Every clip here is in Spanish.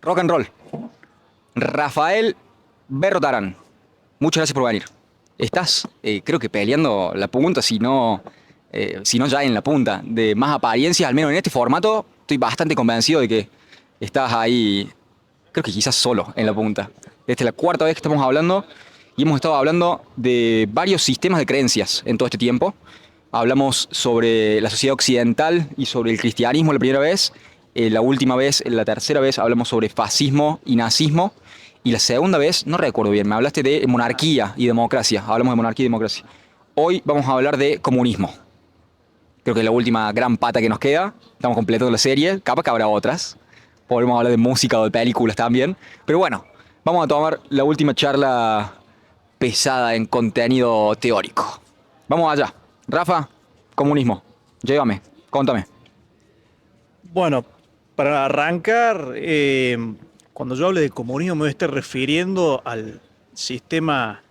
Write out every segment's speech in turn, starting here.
Rock and roll. Rafael Berrotarán. Muchas gracias por venir. Estás, creo que peleando la punta, si no ya en la punta, de más apariencias, al menos en este formato, estoy bastante convencido de que estás ahí, creo que quizás solo en la punta. Esta es la cuarta vez que estamos hablando y hemos estado hablando de varios sistemas de creencias en todo este tiempo. Hablamos sobre la sociedad occidental y sobre el cristianismo la primera vez. La última vez, la tercera vez, hablamos sobre fascismo y nazismo. Y la segunda vez, no recuerdo bien, me hablaste de monarquía y democracia. Hablamos de monarquía y democracia. Hoy vamos a hablar de comunismo. Creo que es la última gran pata que nos queda. Estamos completando la serie. Capaz que habrá otras. Podremos hablar de música o de películas también. Pero bueno, vamos a tomar la última charla pesada en contenido teórico. Vamos allá. Rafa, comunismo. Llévame, contame. Bueno, para arrancar, cuando yo hable de comunismo me voy a estar refiriendo al sistema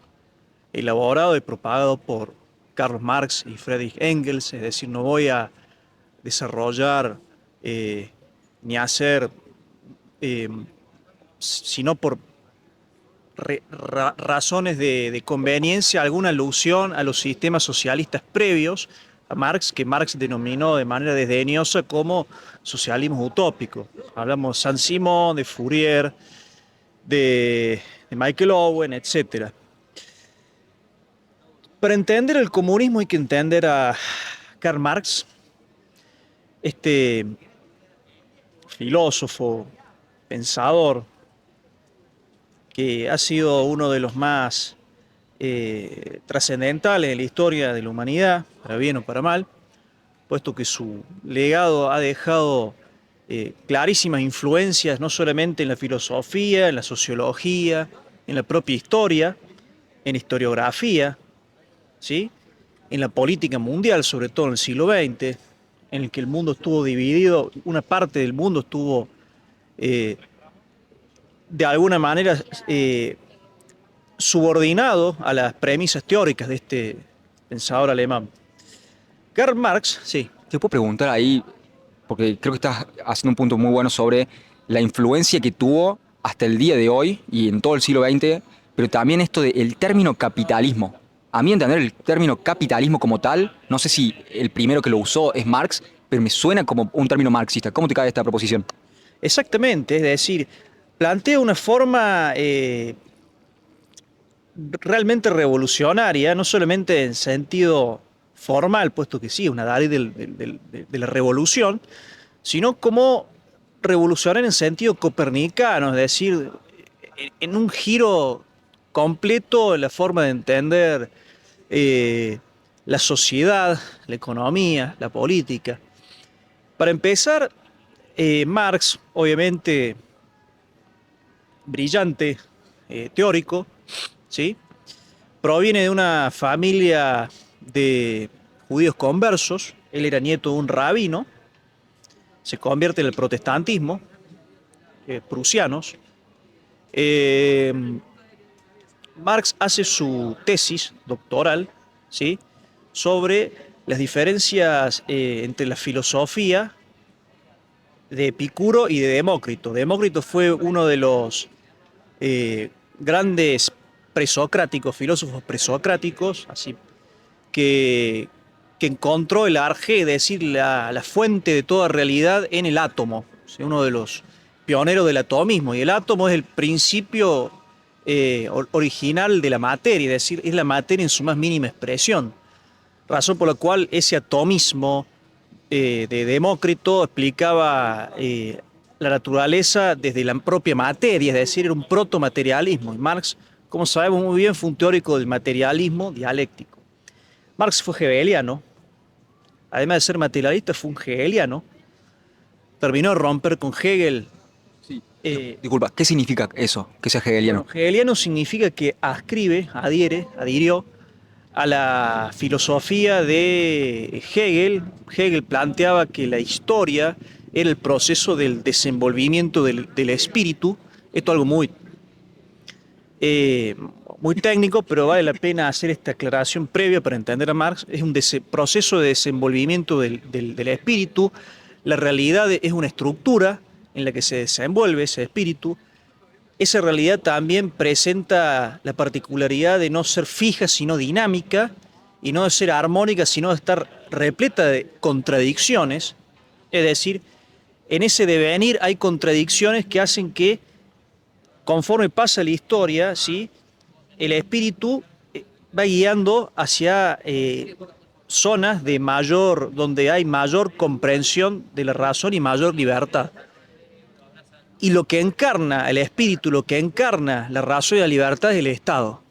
elaborado y propagado por Karl Marx y Friedrich Engels, es decir, no voy a desarrollar ni hacer, eh, sino por razones de conveniencia, alguna alusión a los sistemas socialistas previos a Marx, que Marx denominó de manera desdeñosa como socialismo utópico. Hablamos de Saint-Simon, de Fourier, de Michael Owen, etc. Para entender el comunismo hay que entender a Karl Marx, este filósofo, pensador, que ha sido uno de los más trascendentales en la historia de la humanidad, para bien o para mal, puesto que su legado ha dejado clarísimas influencias no solamente en la filosofía, en la sociología, en la propia historia, en historiografía, ¿sí? En la política mundial, sobre todo en el siglo XX, en el que el mundo estuvo dividido, una parte del mundo estuvo eh, de alguna manera subordinado a las premisas teóricas de este pensador alemán. Karl Marx, sí. Te puedo preguntar ahí, porque creo que estás haciendo un punto muy bueno sobre la influencia que tuvo hasta el día de hoy y en todo el siglo XX, pero también esto del término capitalismo. A mí entender el término capitalismo como tal, no sé si el primero que lo usó es Marx, pero me suena como un término marxista. ¿Cómo te cae esta proposición? Exactamente, es decir, plantea una forma realmente revolucionaria, no solamente en sentido formal, puesto que sí, una Dali de la revolución, sino como revolucionaria en sentido copernicano, es decir, en un giro completo en la forma de entender eh, la sociedad, la economía, la política. Para empezar, Marx, obviamente brillante, teórico, ¿sí? Proviene de una familia de judíos conversos. Él era nieto de un rabino, se convierte en el protestantismo, prusianos. Eh, Marx hace su tesis doctoral, ¿sí? Sobre las diferencias entre la filosofía de Epicuro y de Demócrito. Demócrito fue uno de los grandes presocráticos, filósofos presocráticos, así que, que encontró el arjé, es decir, la fuente de toda realidad en el átomo, o sea, uno de los pioneros del atomismo. Y el átomo es el principio original de la materia, es decir, es la materia en su más mínima expresión. Razón por la cual ese atomismo de Demócrito explicaba la naturaleza desde la propia materia, es decir, era un protomaterialismo. Y Marx, como sabemos muy bien, fue un teórico del materialismo dialéctico. Marx fue hegeliano, además de ser materialista, fue un hegeliano. Terminó de romper con Hegel. Sí. Eh, Disculpa, ¿qué significa eso, que sea bueno, hegeliano? hegeliano significa que adhirió a la filosofía de Hegel. Hegel planteaba que la historia era el proceso del desenvolvimiento del espíritu. Esto es algo eh, muy técnico, pero vale la pena hacer esta aclaración previa para entender a Marx. Es un proceso de desenvolvimiento del espíritu. La realidad es una estructura en la que se desenvuelve ese espíritu, esa realidad también presenta la particularidad de no ser fija, sino dinámica, y no de ser armónica, sino de estar repleta de contradicciones. Es decir, en ese devenir hay contradicciones que hacen que, conforme pasa la historia, ¿sí?, el espíritu va guiando hacia zonas de mayor, donde hay mayor comprensión de la razón y mayor libertad. Y lo que encarna el espíritu, lo que encarna la razón y la libertad es el Estado.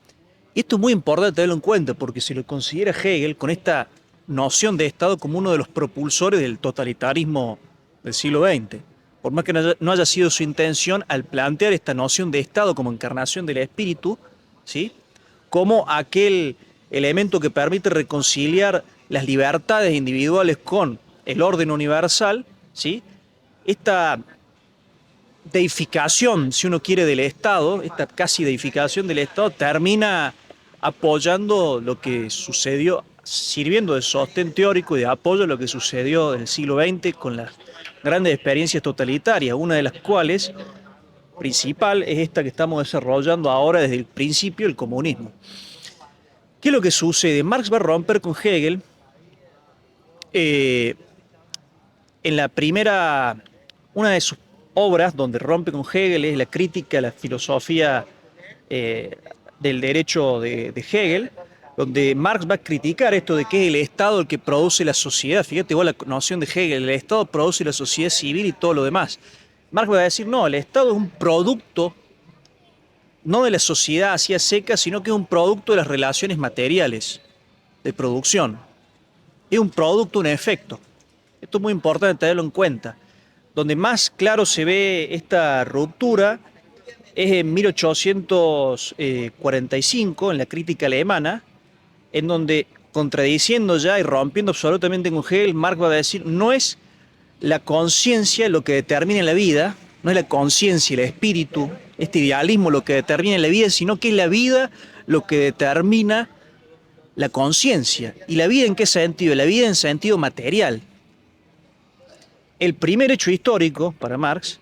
Y esto es muy importante tenerlo en cuenta, porque se lo considera Hegel con esta noción de Estado como uno de los propulsores del totalitarismo del siglo XX. Por más que no haya sido su intención al plantear esta noción de Estado como encarnación del espíritu, ¿sí?, como aquel elemento que permite reconciliar las libertades individuales con el orden universal, ¿sí?, esta deificación, si uno quiere, del Estado, esta casi deificación del Estado, termina apoyando lo que sucedió, sirviendo de sostén teórico y de apoyo a lo que sucedió en el siglo XX con las grandes experiencias totalitarias, una de las cuales, principal, es esta que estamos desarrollando ahora desde el principio, el comunismo. ¿Qué es lo que sucede? Marx va a romper con Hegel en la primera, una de sus obras donde rompe con Hegel es la crítica a la filosofía del derecho de Hegel, donde Marx va a criticar esto de que es el Estado el que produce la sociedad. Fíjate vos la noción de Hegel, el Estado produce la sociedad civil y todo lo demás. Marx va a decir, no, el Estado es un producto no de la sociedad así a seca, sino que es un producto de las relaciones materiales de producción. Es un producto, un efecto. Esto es muy importante tenerlo en cuenta. Donde más claro se ve esta ruptura es en 1845, en la crítica alemana, en donde, contradiciendo ya y rompiendo absolutamente con Hegel, Marx va a decir, no es la conciencia lo que determina la vida, no es la conciencia, el espíritu, este idealismo lo que determina la vida, sino que es la vida lo que determina la conciencia. ¿Y la vida en qué sentido? La vida en sentido material. El primer hecho histórico para Marx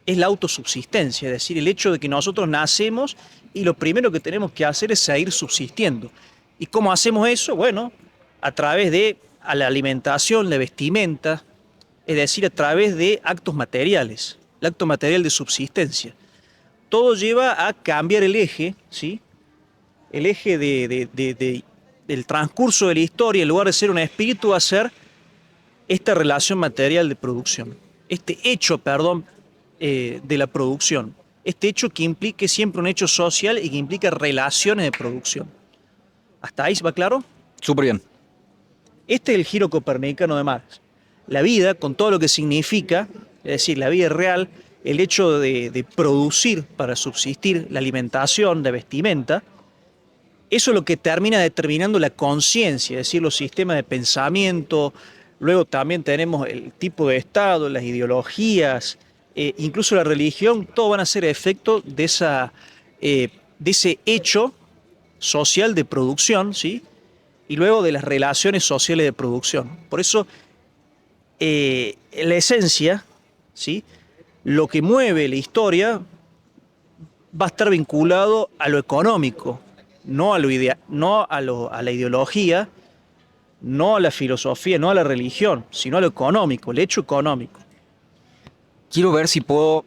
es la autosubsistencia, es decir, el hecho de que nosotros nacemos y lo primero que tenemos que hacer es seguir subsistiendo. ¿Y cómo hacemos eso? Bueno, a través de la alimentación, la vestimenta, es decir, a través de actos materiales, el acto material de subsistencia. Todo lleva a cambiar el eje, ¿sí?, el eje del transcurso de la historia, en lugar de ser un espíritu, va a ser esta relación material de producción, este hecho, perdón, de la producción, este hecho que implique siempre un hecho social y que implica relaciones de producción. ¿Hasta ahí va claro? Súper bien. Este es el giro copernicano de Marx. La vida, con todo lo que significa, es decir, la vida real, el hecho de producir para subsistir, la alimentación, la vestimenta, eso es lo que termina determinando la conciencia, es decir, los sistemas de pensamiento. Luego también tenemos el tipo de Estado, las ideologías, incluso la religión, todo van a ser efecto de ese hecho social de producción, ¿sí?, y luego de las relaciones sociales de producción. Por eso, la esencia, ¿sí?, lo que mueve la historia va a estar vinculado a lo económico, no a la ideología, no a la filosofía, no a la religión, sino a lo económico, el hecho económico. Quiero ver si puedo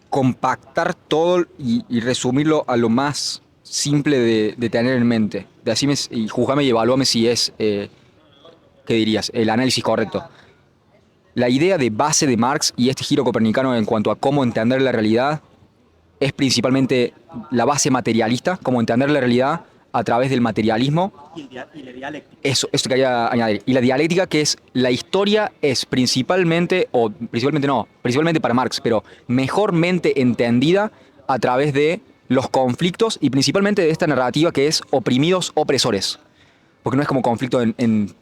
compactar todo y resumirlo a lo más simple de tener en mente. Decime y juzgame y evalúame si es, ¿qué dirías?, el análisis correcto. La idea de base de Marx y este giro copernicano en cuanto a cómo entender la realidad es principalmente la base materialista, cómo entender la realidad a través del materialismo. Y la dialéctica. Eso quería añadir. Y la dialéctica, que es la historia, es principalmente para Marx, pero mejormente entendida a través de los conflictos y principalmente de esta narrativa que es oprimidos, opresores. Porque no es como conflicto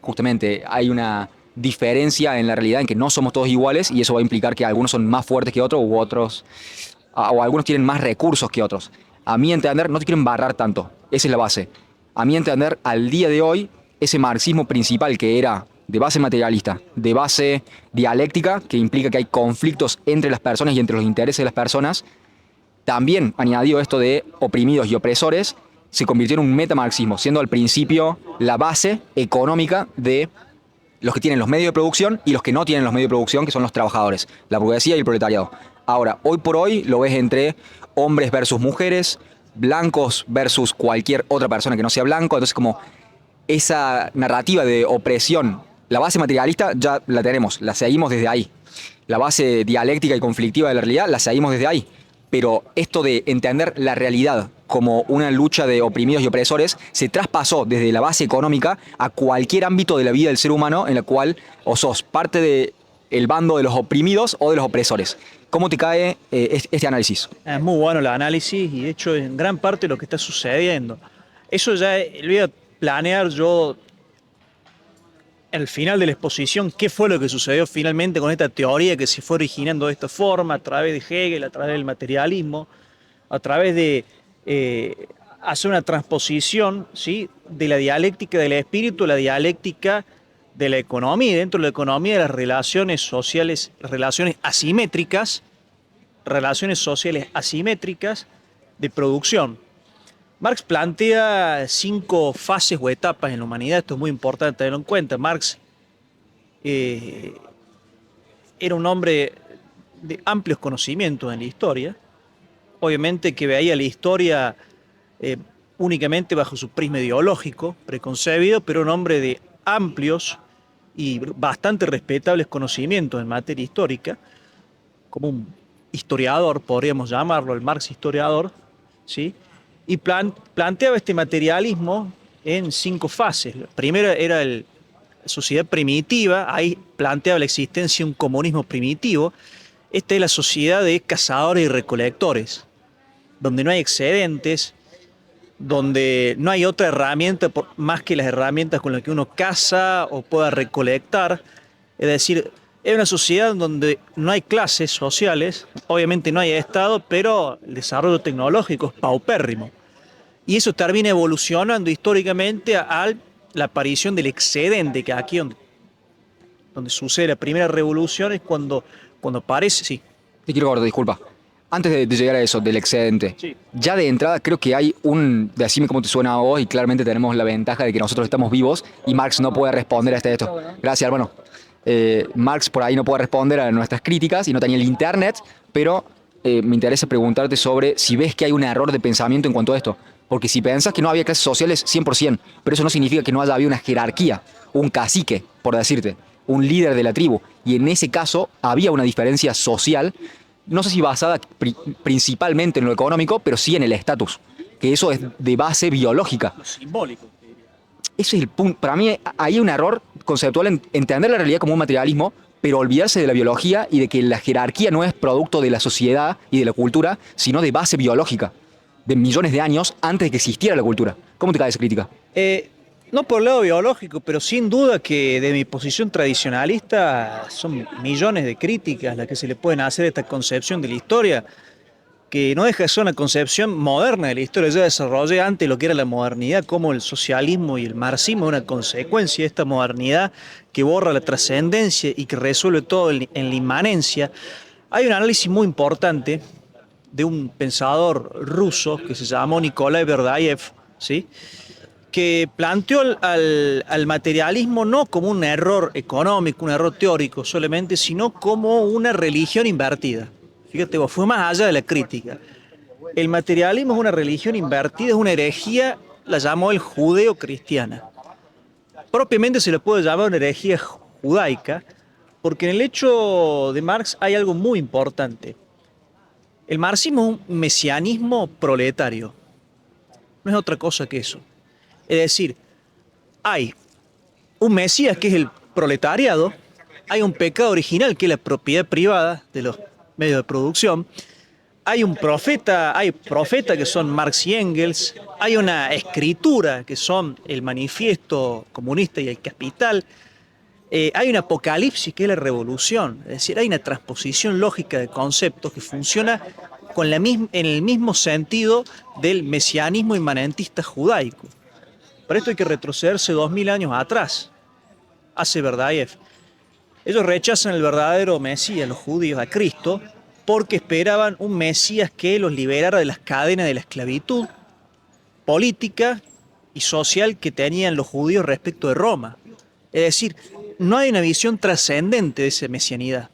justamente, hay una diferencia en la realidad en que no somos todos iguales y eso va a implicar que algunos son más fuertes que otros o algunos tienen más recursos que otros. A mi entender, no te quiero embarrar tanto. Esa es la base. A mi entender, al día de hoy, ese marxismo principal que era de base materialista, de base dialéctica, que implica que hay conflictos entre las personas y entre los intereses de las personas, también añadido esto de oprimidos y opresores, se convirtió en un metamarxismo, siendo al principio la base económica de los que tienen los medios de producción y los que no tienen los medios de producción, que son los trabajadores, la burguesía y el proletariado. Ahora, hoy por hoy lo ves entre hombres versus mujeres, blancos versus cualquier otra persona que no sea blanco, entonces como esa narrativa de opresión, la base materialista ya la tenemos, la seguimos desde ahí. La base dialéctica y conflictiva de la realidad la seguimos desde ahí. Pero esto de entender la realidad como una lucha de oprimidos y opresores se traspasó desde la base económica a cualquier ámbito de la vida del ser humano en la cual o sos parte del bando de los oprimidos o de los opresores. ¿Cómo te cae este análisis? Es muy bueno el análisis y de hecho en gran parte lo que está sucediendo. Eso ya lo voy a planear yo al final de la exposición, qué fue lo que sucedió finalmente con esta teoría que se fue originando de esta forma, a través de Hegel, a través del materialismo, a través de hacer una transposición, ¿sí?, de la dialéctica del espíritu a la dialéctica de la economía, y dentro de la economía de las relaciones sociales, las relaciones sociales asimétricas de producción. Marx plantea 5 fases o etapas en la humanidad, esto es muy importante tenerlo en cuenta. Marx era un hombre de amplios conocimientos en la historia, obviamente que veía la historia únicamente bajo su prisma ideológico, preconcebido, pero un hombre de amplios y bastante respetables conocimientos en materia histórica, como un historiador, podríamos llamarlo, el Marx historiador, ¿sí? Y planteaba este materialismo en 5 fases. La primera era la sociedad primitiva, ahí planteaba la existencia de un comunismo primitivo. Esta es la sociedad de cazadores y recolectores, donde no hay excedentes, donde no hay otra herramienta más que las herramientas con las que uno caza o pueda recolectar. Es decir, es una sociedad donde no hay clases sociales, obviamente no hay Estado, pero el desarrollo tecnológico es paupérrimo. Y eso termina evolucionando históricamente a la aparición del excedente, que aquí donde sucede la primera revolución es cuando aparece, sí. Te quiero cortar, disculpa. Antes de llegar a eso, del excedente, Sí. ya de entrada creo que hay decime cómo te suena a vos, y claramente tenemos la ventaja de que nosotros estamos vivos y Marx no puede responder a esto. Gracias, hermano. Marx por ahí no puede responder a nuestras críticas y no tenía el internet, pero me interesa preguntarte sobre si ves que hay un error de pensamiento en cuanto a esto. Porque si pensás que no había clases sociales, 100%, pero eso no significa que no haya habido una jerarquía, un cacique, por decirte, un líder de la tribu. Y en ese caso había una diferencia social, no sé si basada principalmente en lo económico, pero sí en el estatus, que eso es de base biológica. Lo simbólico. Ese es el punto. Para mí ahí hay un error conceptual en entender la realidad como un materialismo, pero olvidarse de la biología y de que la jerarquía no es producto de la sociedad y de la cultura, sino de base biológica, de millones de años antes de que existiera la cultura. ¿Cómo te cae esa crítica? No por el lado biológico, pero sin duda que de mi posición tradicionalista son millones de críticas las que se le pueden hacer a esta concepción de la historia, que no deja de ser una concepción moderna de la historia. Yo desarrollé antes lo que era la modernidad, como el socialismo y el marxismo es una consecuencia de esta modernidad que borra la trascendencia y que resuelve todo en la inmanencia. Hay un análisis muy importante de un pensador ruso que se llamó Nikolai Berdyaev, ¿sí?, que planteó al materialismo no como un error económico, un error teórico solamente, sino como una religión invertida. Fíjate vos, fue más allá de la crítica. El materialismo es una religión invertida, es una herejía, la llamó el judeo-cristiana. Propiamente se le puede llamar una herejía judaica, porque en el hecho de Marx hay algo muy importante. El marxismo es un mesianismo proletario, no es otra cosa que eso. Es decir, hay un Mesías que es el proletariado, hay un pecado original que es la propiedad privada de los medios de producción, hay profetas que son Marx y Engels, hay una escritura que son el manifiesto comunista y el capital, hay un apocalipsis que es la revolución, es decir, hay una transposición lógica de conceptos que funciona en el mismo sentido del mesianismo inmanentista judaico. Para esto hay que retrocederse 2000 años atrás, hace Verdayev. Ellos rechazan el verdadero Mesías, los judíos, a Cristo, porque esperaban un Mesías que los liberara de las cadenas de la esclavitud política y social que tenían los judíos respecto de Roma. Es decir, no hay una visión trascendente de esa mesianidad.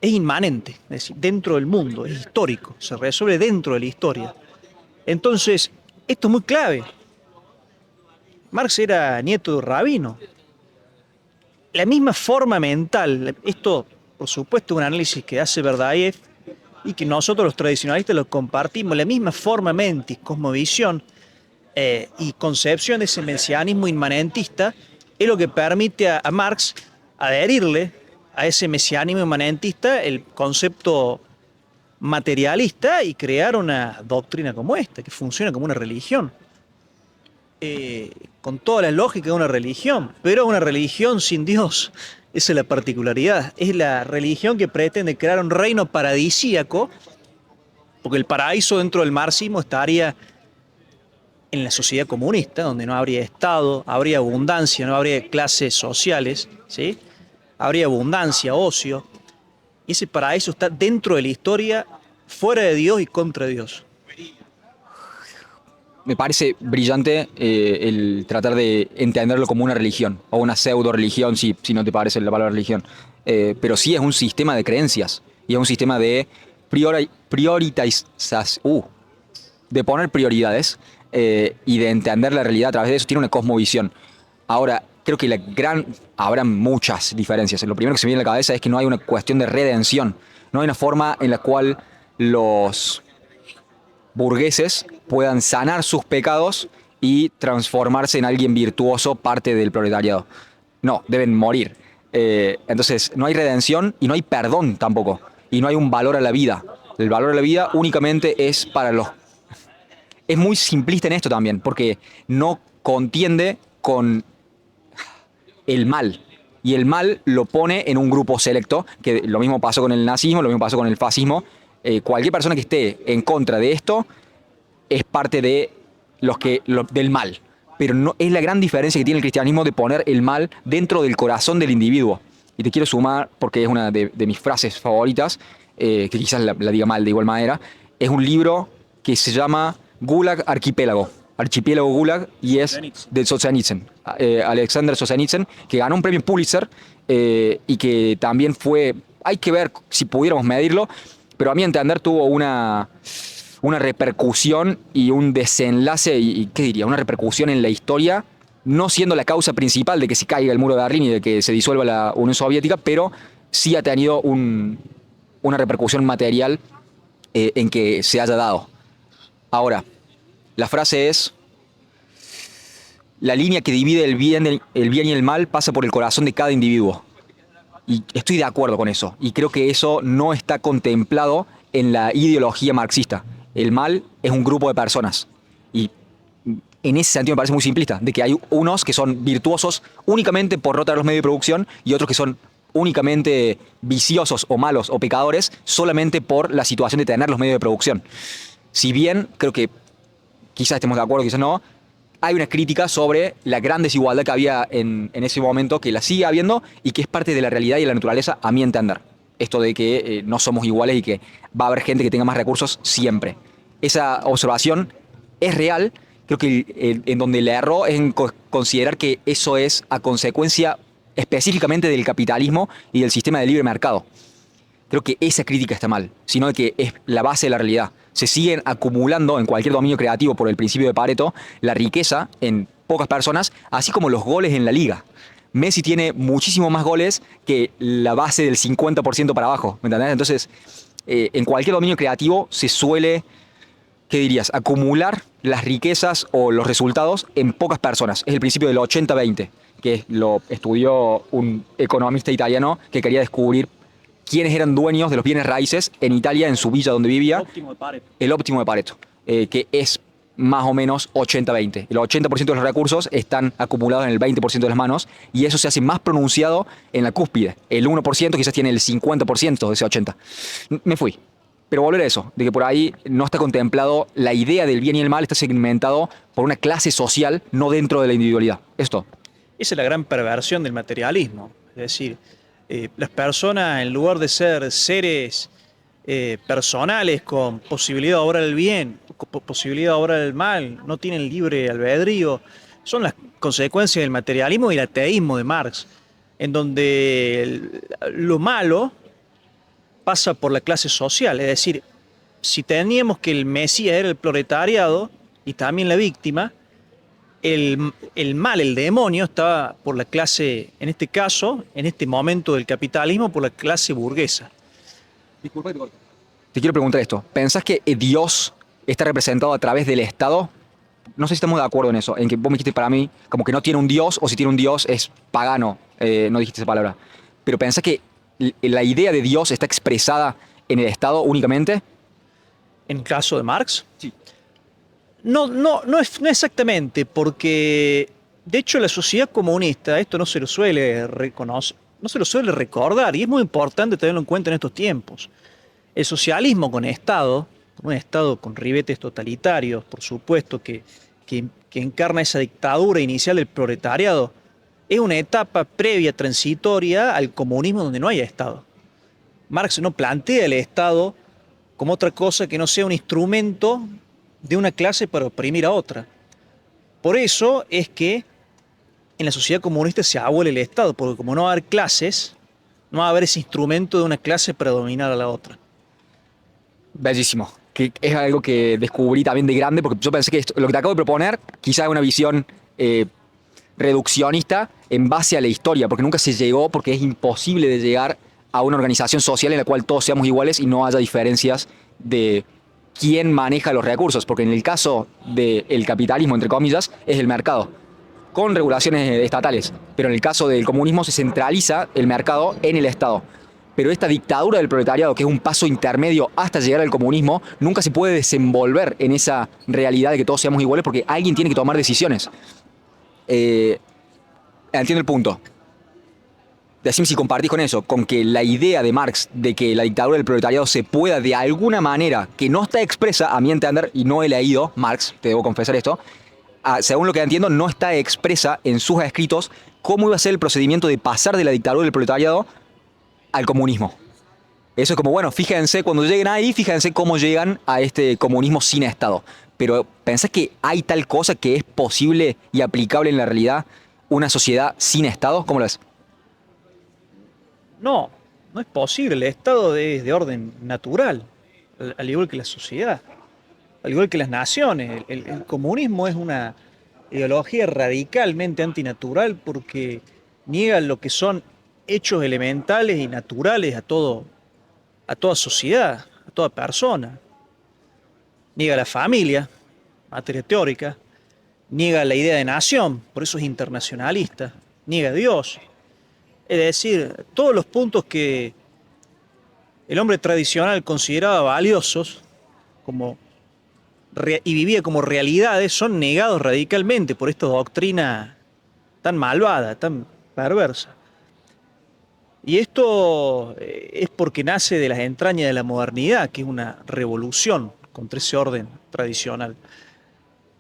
Es inmanente, es decir, dentro del mundo, es histórico, se resuelve dentro de la historia. Entonces, esto es muy clave. Marx era nieto de un rabino. La misma forma mental, esto por supuesto es un análisis que hace Verdayev y que nosotros los tradicionalistas lo compartimos, la misma forma mentis, cosmovisión y concepción de ese mesianismo inmanentista es lo que permite a Marx adherirle a ese mesianismo inmanentista el concepto materialista y crear una doctrina como esta, que funciona como una religión. Con toda la lógica de una religión, pero una religión sin Dios. Esa es la particularidad. Es la religión que pretende crear un reino paradisíaco, porque el paraíso dentro del marxismo estaría en la sociedad comunista, donde no habría Estado, habría abundancia, no habría clases sociales, ¿sí? Habría abundancia, ocio. Y ese paraíso está dentro de la historia, fuera de Dios y contra Dios. Me parece brillante el tratar de entenderlo como una religión, o una pseudo religión, si no te parece la palabra religión. Pero sí es un sistema de creencias, y es un sistema de de poner prioridades y de entender la realidad a través de eso. Tiene una cosmovisión. Ahora, creo que habrá muchas diferencias. Lo primero que se me viene a la cabeza es que no hay una cuestión de redención. No hay una forma en la cual los burgueses puedan sanar sus pecados y transformarse en alguien virtuoso, parte del proletariado. No, deben morir. Entonces, no hay redención y no hay perdón tampoco. Y no hay un valor a la vida. El valor a la vida únicamente es para los... Es muy simplista en esto también, porque no contiende con el mal. Y el mal lo pone en un grupo selecto, que lo mismo pasó con el nazismo, lo mismo pasó con el fascismo. Cualquier persona que esté en contra de esto es parte de del mal. Pero no, es la gran diferencia que tiene el cristianismo de poner el mal dentro del corazón del individuo. Y te quiero sumar, porque es una de mis frases favoritas, que quizás la diga mal de igual manera. Es un libro que se llama Gulag Arquipélago. Archipiélago Gulag, y es de Solzhenitsyn, Alexander Solzhenitsyn, que ganó un premio Pulitzer y que también fue, hay que ver si pudiéramos medirlo, pero a mi entender tuvo una repercusión y un desenlace, y ¿qué diría? Una repercusión en la historia, no siendo la causa principal de que se caiga el muro de Berlín y de que se disuelva la Unión Soviética, pero sí ha tenido una repercusión material en que se haya dado. Ahora, la frase es: la línea que divide el bien y el mal pasa por el corazón de cada individuo. Y estoy de acuerdo con eso. Y creo que eso no está contemplado en la ideología marxista. El mal es un grupo de personas. Y en ese sentido me parece muy simplista, de que hay unos que son virtuosos únicamente por rotar los medios de producción y otros que son únicamente viciosos o malos o pecadores solamente por la situación de tener los medios de producción. Si bien creo que quizás estemos de acuerdo, quizás no, hay una crítica sobre la gran desigualdad que había en ese momento, que la sigue habiendo y que es parte de la realidad y de la naturaleza, a mi entender. Esto de que no somos iguales y que va a haber gente que tenga más recursos siempre. Esa observación es real. Creo que en donde le erró es en considerar que eso es a consecuencia específicamente del capitalismo y del sistema de libre mercado. Creo que esa crítica está mal, sino de que es la base de la realidad. Se siguen acumulando en cualquier dominio creativo por el principio de Pareto la riqueza en pocas personas, así como los goles en la liga. Messi tiene muchísimo más goles que la base del 50% para abajo, ¿me entendés? Entonces, en cualquier dominio creativo se suele, ¿qué dirías?, acumular las riquezas o los resultados en pocas personas. Es el principio del 80-20, que lo estudió un economista italiano que quería descubrir quiénes eran dueños de los bienes raíces en Italia, en su villa donde vivía. El óptimo de Pareto, que es más o menos 80-20. El 80% de los recursos están acumulados en el 20% de las manos y eso se hace más pronunciado en la cúspide. El 1% quizás tiene el 50% de ese 80%. Me fui. Pero volver a eso, de que por ahí no está contemplado la idea del bien y el mal, está segmentado por una clase social, no dentro de la individualidad. Esto. Esa es la gran perversión del materialismo. Es decir, las personas, en lugar de ser seres personales con posibilidad de obrar el bien, con posibilidad de obrar el mal, no tienen libre albedrío, son las consecuencias del materialismo y el ateísmo de Marx, en donde lo malo pasa por la clase social. Es decir, si teníamos que el Mesías era el proletariado y también la víctima, el mal, el demonio, estaba por la clase, en este caso, en este momento del capitalismo, por la clase burguesa. Disculpa que te corte. Te quiero preguntar esto. ¿Pensás que Dios está representado a través del Estado? No sé si estamos de acuerdo en eso, en que vos me dijiste para mí como que no tiene un Dios, o si tiene un Dios es pagano. No dijiste esa palabra. Pero ¿pensás que la idea de Dios está expresada en el Estado únicamente? En el caso de Marx, Sí. no exactamente, porque de hecho la sociedad comunista, esto no se lo suele reconocer, no se lo suele recordar, y es muy importante tenerlo en cuenta en estos tiempos. El socialismo con Estado, un Estado con ribetes totalitarios, por supuesto, que encarna esa dictadura inicial del proletariado, es una etapa previa, transitoria al comunismo donde no hay Estado. Marx no plantea el Estado como otra cosa que no sea un instrumento de una clase para oprimir a otra. Por eso es que en la sociedad comunista se abole el Estado, porque como no va a haber clases, no va a haber ese instrumento de una clase para dominar a la otra. Bellísimo. Que es algo que descubrí también de grande, porque yo pensé que lo que te acabo de proponer quizás es una visión reduccionista en base a la historia, porque nunca se llegó, porque es imposible de llegar a una organización social en la cual todos seamos iguales y no haya diferencias de quién maneja los recursos, porque en el caso del capitalismo, entre comillas, es el mercado, con regulaciones estatales, pero en el caso del comunismo se centraliza el mercado en el Estado. Pero esta dictadura del proletariado, que es un paso intermedio hasta llegar al comunismo, nunca se puede desenvolver en esa realidad de que todos seamos iguales, porque alguien tiene que tomar decisiones. Entiendo el punto. Decime si compartís con eso, con que la idea de Marx de que la dictadura del proletariado se pueda de alguna manera, que no está expresa a mi entender, y no he leído Marx, te debo confesar esto, según lo que entiendo, no está expresa en sus escritos cómo iba a ser el procedimiento de pasar de la dictadura del proletariado al comunismo. Eso es como, bueno, fíjense, cuando lleguen ahí, fíjense cómo llegan a este comunismo sin Estado. Pero ¿pensás que hay tal cosa que es posible y aplicable en la realidad, una sociedad sin Estado? ¿Cómo lo ves? No, no es posible. El Estado es de orden natural, al igual que la sociedad, al igual que las naciones. El comunismo es una ideología radicalmente antinatural porque niega lo que son hechos elementales y naturales a toda sociedad, a toda persona. Niega la familia, materia teórica, niega la idea de nación, por eso es internacionalista, niega a Dios. Es decir, todos los puntos que el hombre tradicional consideraba valiosos como, y vivía como realidades son negados radicalmente por esta doctrina tan malvada, tan perversa. Y esto es porque nace de las entrañas de la modernidad, que es una revolución contra ese orden tradicional.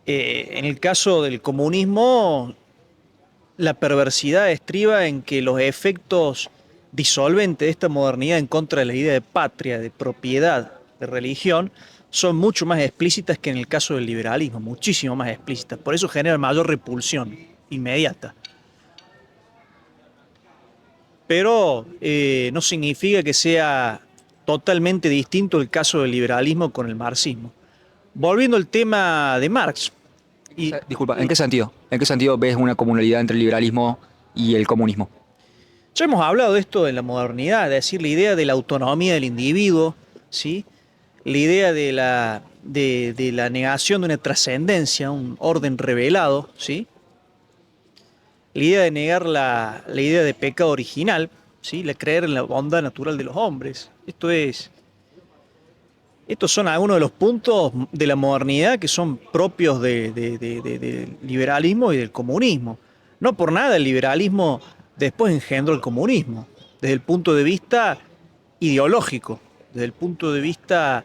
En el caso del comunismo, la perversidad estriba en que los efectos disolventes de esta modernidad en contra de la idea de patria, de propiedad, de religión, son mucho más explícitas que en el caso del liberalismo, muchísimo más explícitas. Por eso genera mayor repulsión inmediata. Pero no significa que sea totalmente distinto el caso del liberalismo con el marxismo. Volviendo al tema de Marx. Disculpa, ¿en qué sentido? ¿En qué sentido ves una comunalidad entre el liberalismo y el comunismo? Ya hemos hablado de esto en la modernidad, es decir, la idea de la autonomía del individuo, ¿sí? La idea de la negación de una trascendencia, un orden revelado, ¿sí? La idea de negar la idea de pecado original, ¿sí? La creer en la bondad natural de los hombres. Estos son algunos de los puntos de la modernidad que son propios del liberalismo y del comunismo. No por nada el liberalismo después engendró el comunismo, desde el punto de vista ideológico, desde el punto de vista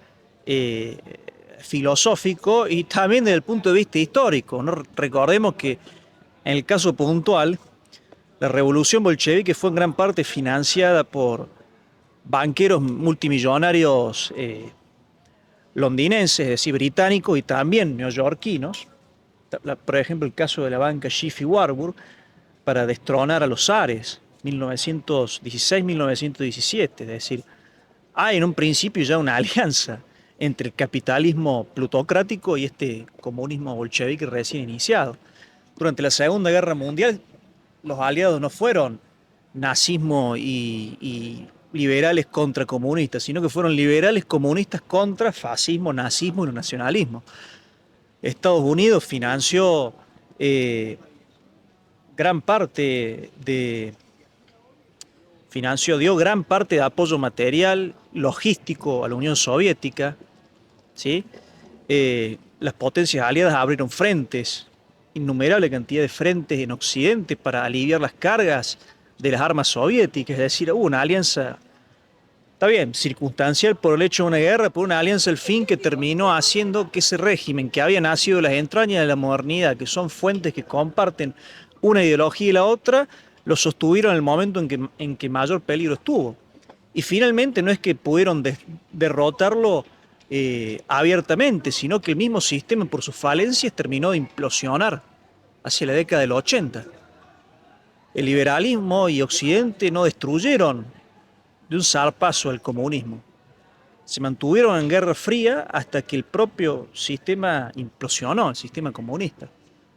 filosófico y también desde el punto de vista histórico, ¿no? Recordemos que en el caso puntual, La revolución bolchevique fue en gran parte financiada por banqueros multimillonarios londinenses, es decir, británicos y también neoyorquinos. Por ejemplo, el caso de la banca Schiff y Warburg para destronar a los zares, 1916-1917. Es decir, hay en un principio ya una alianza entre el capitalismo plutocrático y este comunismo bolchevique recién iniciado. Durante la Segunda Guerra Mundial, los aliados no fueron nazismo y liberales contra comunistas, sino que fueron liberales comunistas contra fascismo, nazismo y nacionalismo. Estados Unidos financió gran parte de dio gran parte de apoyo material, logístico a la Unión Soviética, ¿sí? Las potencias aliadas abrieron frentes, innumerable cantidad de frentes en Occidente para aliviar las cargas de las armas soviéticas, es decir, hubo una alianza, está bien, circunstancial por el hecho de una guerra, por una alianza al fin que terminó haciendo que ese régimen que había nacido de las entrañas de la modernidad, que son fuentes que comparten una ideología y la otra, lo sostuvieron en el momento en que mayor peligro estuvo. Y finalmente no es que pudieron derrotarlo abiertamente, sino que el mismo sistema por sus falencias terminó de implosionar hacia la década del 80. El liberalismo y Occidente no destruyeron de un zarpazo al comunismo. Se mantuvieron en guerra fría hasta que el propio sistema implosionó, el sistema comunista.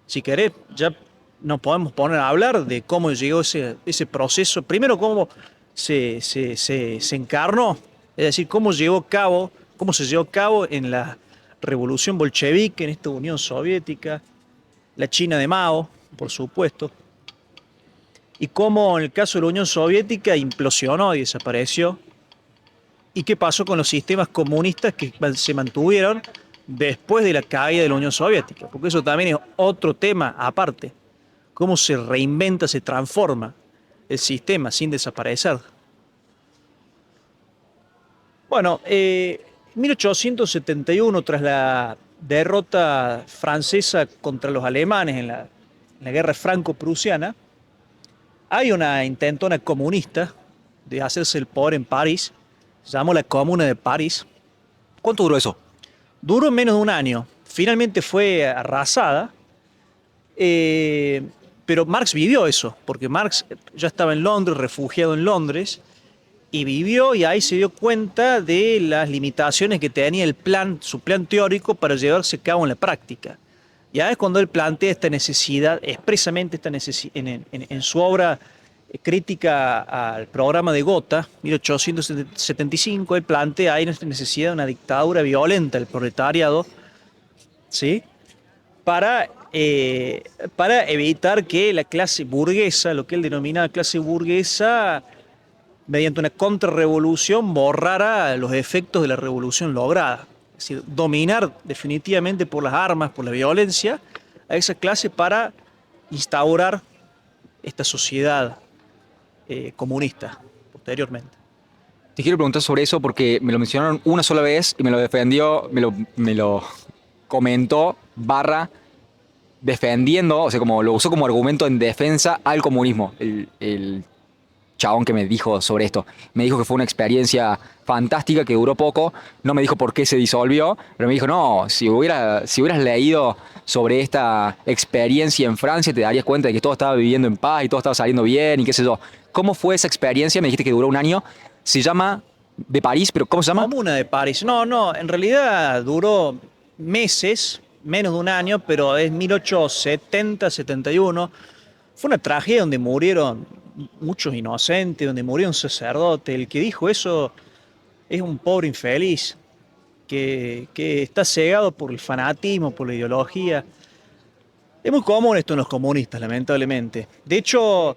Si querés, ya nos podemos poner a hablar de cómo llegó ese proceso. Primero, cómo se encarnó, es decir, cómo se llevó a cabo en la revolución bolchevique, en esta Unión Soviética, la China de Mao, por supuesto, y cómo en el caso de la Unión Soviética implosionó y desapareció, y qué pasó con los sistemas comunistas que se mantuvieron después de la caída de la Unión Soviética, porque eso también es otro tema aparte. Cómo se reinventa, se transforma el sistema sin desaparecer. Bueno, 1871, tras la derrota francesa contra los alemanes en la guerra franco-prusiana, hay una intentona comunista de hacerse el poder en París, se llamó la Comuna de París. ¿Cuánto duró eso? Duró menos de un año, finalmente fue arrasada. Pero Marx vivió eso, porque Marx ya estaba en Londres, refugiado en Londres, y vivió y ahí se dio cuenta de las limitaciones que tenía su plan teórico para llevarse a cabo en la práctica. Ya es cuando él plantea esta necesidad, expresamente en su obra crítica al programa de Gotha, 1875, él plantea ahí esta necesidad de una dictadura violenta del proletariado, ¿sí? Para evitar que la clase burguesa, lo que él denominaba clase burguesa, mediante una contrarrevolución borrara los efectos de la revolución lograda. Es decir, dominar definitivamente por las armas, por la violencia, a esa clase para instaurar esta sociedad comunista posteriormente. Te quiero preguntar sobre eso porque me lo mencionaron una sola vez y me lo defendió, me lo comentó defendiendo, o sea, como lo usó como argumento en defensa al comunismo, el chabón que me dijo sobre esto. Me dijo que fue una experiencia fantástica, que duró poco, no me dijo por qué se disolvió, pero me dijo, no, si hubieras leído sobre esta experiencia en Francia, te darías cuenta de que todo estaba viviendo en paz y todo estaba saliendo bien y qué sé yo. ¿Cómo fue esa experiencia? Me dijiste que duró un año. Se llama de París, pero ¿cómo se llama? Comuna de París. No, en realidad duró meses, menos de un año, pero es 1870-71. Fue una tragedia donde murieron muchos inocentes, donde murió un sacerdote. El que dijo eso es un pobre infeliz que está cegado por el fanatismo, por la ideología. Es muy común esto en los comunistas, lamentablemente. De hecho,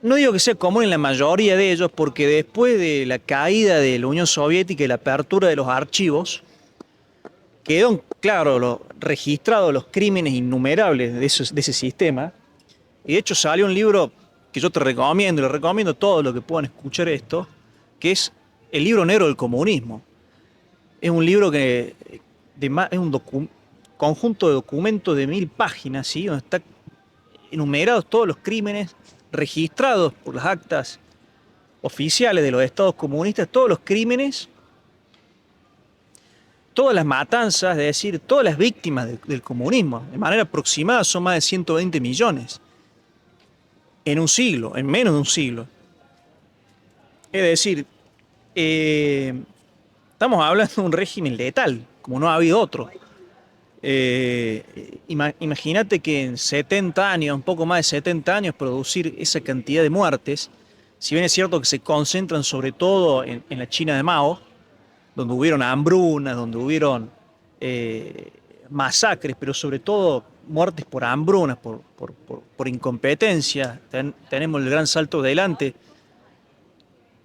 no digo que sea común en la mayoría de ellos, porque después de la caída de la Unión Soviética y la apertura de los archivos, quedó claro registrados los crímenes innumerables de ese sistema. Y de hecho salió un libro que yo te recomiendo, y le recomiendo a todos los que puedan escuchar esto, que es El libro negro del comunismo. Es un libro es un conjunto de documentos de 1000 páginas, ¿sí? Donde está enumerados todos los crímenes registrados por las actas oficiales de los estados comunistas, todos los crímenes, todas las matanzas, es decir, todas las víctimas del comunismo. De manera aproximada son más de 120 millones en un siglo, en menos de un siglo. Es decir, estamos hablando de un régimen letal, como no ha habido otro. Imagínate que en 70 años, un poco más de 70 años, producir esa cantidad de muertes, si bien es cierto que se concentran sobre todo en la China de Mao, donde hubieron hambrunas, donde hubieron masacres, pero sobre todo muertes por hambrunas, por incompetencia. Tenemos el gran salto adelante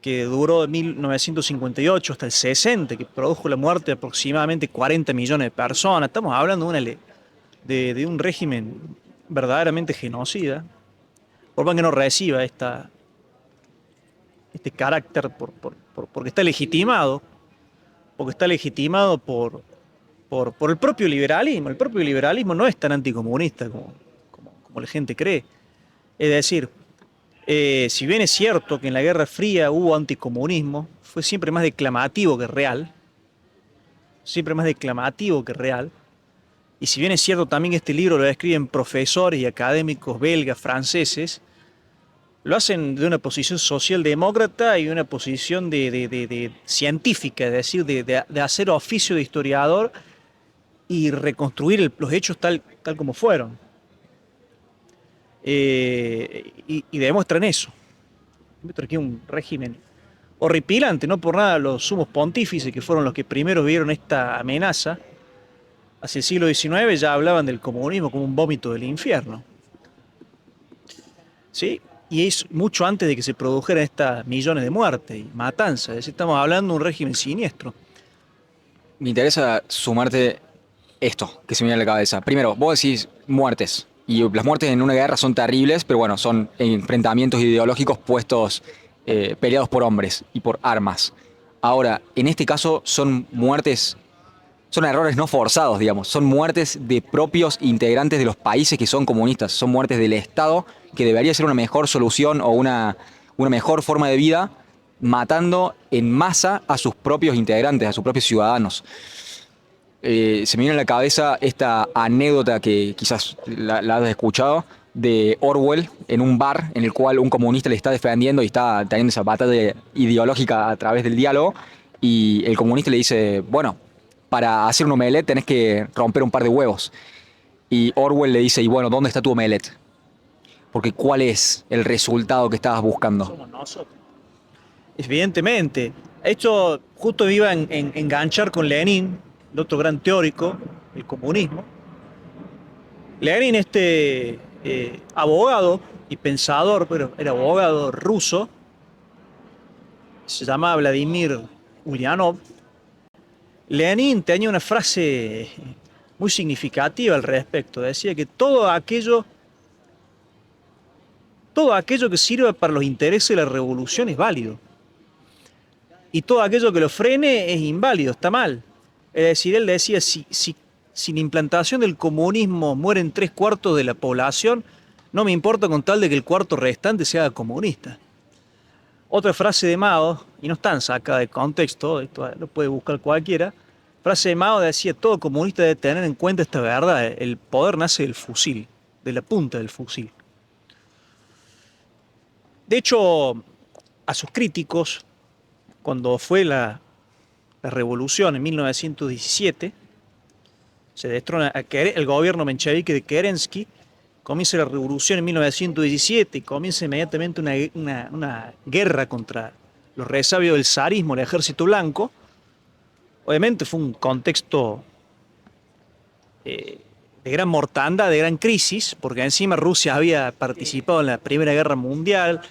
que duró de 1958 hasta el 60, que produjo la muerte de aproximadamente 40 millones de personas. Estamos hablando de un régimen verdaderamente genocida, por más que no reciba este carácter porque está legitimado, por el propio liberalismo. El propio liberalismo no es tan anticomunista como la gente cree. Es decir, si bien es cierto que en la Guerra Fría hubo anticomunismo, fue siempre más declamativo que real. Siempre más declamativo que real. Y si bien es cierto también que este libro lo escriben profesores y académicos belgas, franceses, lo hacen de una posición socialdemócrata y una posición de científica, es decir, de hacer oficio de historiador y reconstruir los hechos tal como fueron. Y demuestran eso. Demuestran que es un régimen horripilante, no por nada los sumos pontífices, que fueron los que primero vieron esta amenaza, hacia el siglo XIX ya hablaban del comunismo como un vómito del infierno. ¿Sí? Y es mucho antes de que se produjeran estas millones de muertes y matanzas. Es decir, estamos hablando de un régimen siniestro. Me interesa sumarte esto que se me viene a la cabeza. Primero, vos decís muertes. Y las muertes en una guerra son terribles, pero bueno, son enfrentamientos ideológicos puestos, peleados por hombres y por armas. Ahora, en este caso son muertes, son errores no forzados, digamos. Son muertes de propios integrantes de los países que son comunistas. Son muertes del Estado, que debería ser una mejor solución o una mejor forma de vida, matando en masa a sus propios integrantes, a sus propios ciudadanos. Se me viene a la cabeza esta anécdota que quizás la has escuchado, de Orwell en un bar en el cual un comunista le está defendiendo y está teniendo esa batalla ideológica a través del diálogo, y el comunista le dice, bueno, para hacer un omelette tenés que romper un par de huevos. Y Orwell le dice, y bueno, ¿dónde está tu omelette? Porque ¿cuál es el resultado que estabas buscando? Somos nosotros. Evidentemente. Esto justo me iba a enganchar con Lenin, el otro gran teórico del comunismo. Lenin, abogado y pensador, pero era abogado ruso, se llama Vladimir Ulyanov. Lenin tenía una frase muy significativa al respecto. Decía que todo aquello que sirva para los intereses de la revolución es válido. Y todo aquello que lo frene es inválido, está mal. Es decir, él decía, si sin implantación del comunismo mueren 3/4 de la población, no me importa con tal de que el cuarto restante sea comunista. Otra frase de Mao, y no está sacada de contexto, esto lo puede buscar cualquiera, frase de Mao decía, todo comunista debe tener en cuenta esta verdad, el poder nace del fusil, de la punta del fusil. De hecho, a sus críticos, cuando fue la revolución en 1917, se destrona el gobierno menchevique de Kerensky, comienza la revolución en 1917 y comienza inmediatamente una guerra contra los resabios del zarismo, el ejército blanco. Obviamente fue un contexto de gran mortandad, de gran crisis, porque encima Rusia había participado en la Primera Guerra Mundial,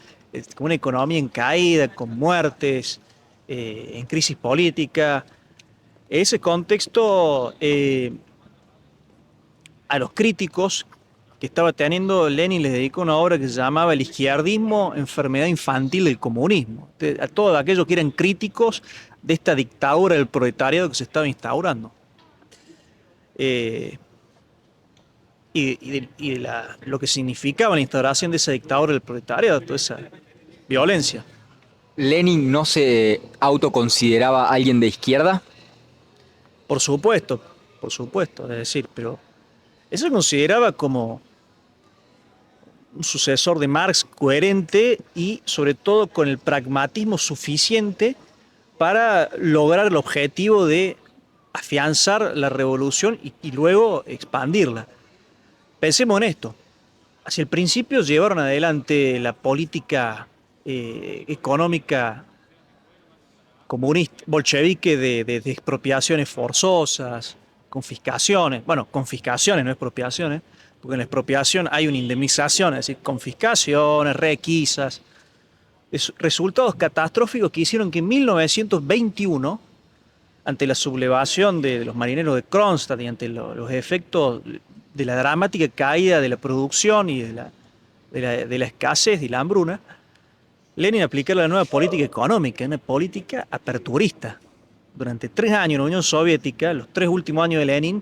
con una economía en caída, con muertes, en crisis política. Ese contexto, a los críticos que estaba teniendo, Lenin les dedicó una obra que se llamaba El izquierdismo, enfermedad infantil del comunismo. A todos aquellos que eran críticos de esta dictadura del proletariado que se estaba instaurando. lo que significaba la instauración de esa dictadura del proletariado, toda esa violencia. ¿Lenin no se autoconsideraba alguien de izquierda? Por supuesto, por supuesto, es decir, pero eso se consideraba como un sucesor de Marx coherente y sobre todo con el pragmatismo suficiente para lograr el objetivo de afianzar la revolución y luego expandirla. Pensemos en esto. Hacia el principio llevaron adelante la política económica comunista, bolchevique de expropiaciones forzosas, confiscaciones, bueno, confiscaciones, no expropiaciones, porque en la expropiación hay una indemnización, es decir, confiscaciones, requisas, resultados catastróficos que hicieron que en 1921, ante la sublevación de los marineros de Kronstadt y ante los efectos de la dramática caída de la producción y de la escasez y la hambruna, Lenin aplica la nueva política económica, una política aperturista. Durante 3 años en la Unión Soviética, los 3 últimos años de Lenin,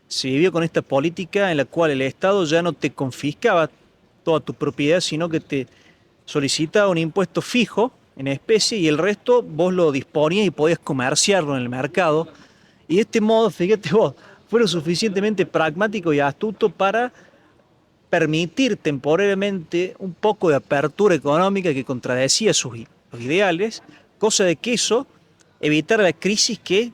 se vivió con esta política en la cual el Estado ya no te confiscaba toda tu propiedad, sino que te solicitaba un impuesto fijo en especie y el resto vos lo disponías y podías comerciarlo en el mercado. Y de este modo, fíjate vos, fue lo suficientemente pragmático y astuto para permitir temporalmente un poco de apertura económica que contradecía los ideales, cosa de que eso evitara la crisis que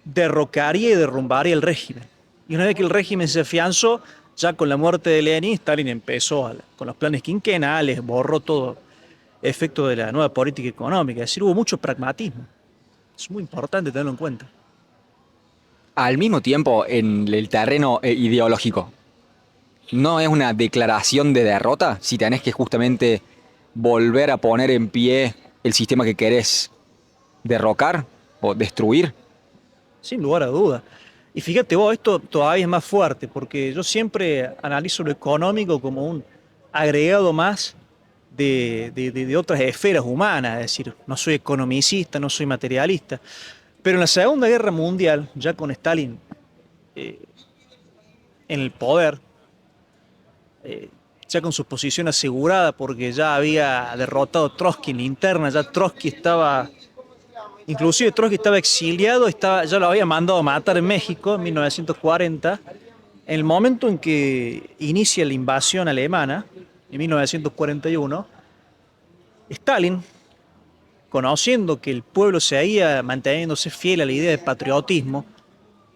derrocaría y derrumbaría el régimen. Y una vez que el régimen se afianzó, ya con la muerte de Lenin, Stalin empezó con los planes quinquenales, borró todo efecto de la nueva política económica. Es decir, hubo mucho pragmatismo. Es muy importante tenerlo en cuenta. Al mismo tiempo, en el terreno ideológico, ¿no es una declaración de derrota si tenés que justamente volver a poner en pie el sistema que querés derrocar o destruir? Sin lugar a duda. Y fíjate vos, esto todavía es más fuerte, porque yo siempre analizo lo económico como un agregado más de otras esferas humanas, es decir, no soy economicista, no soy materialista, pero en la Segunda Guerra Mundial, ya con Stalin eh, en el poder, eh, ya con su posición asegurada, porque ya había derrotado a Trotsky en la interna, ya Trotsky estaba. Inclusive Trotsky estaba exiliado, ya lo había mandado a matar en México en 1940. En el momento en que inicia la invasión alemana, en 1941, Stalin, conociendo que el pueblo seguía manteniéndose fiel a la idea de patriotismo,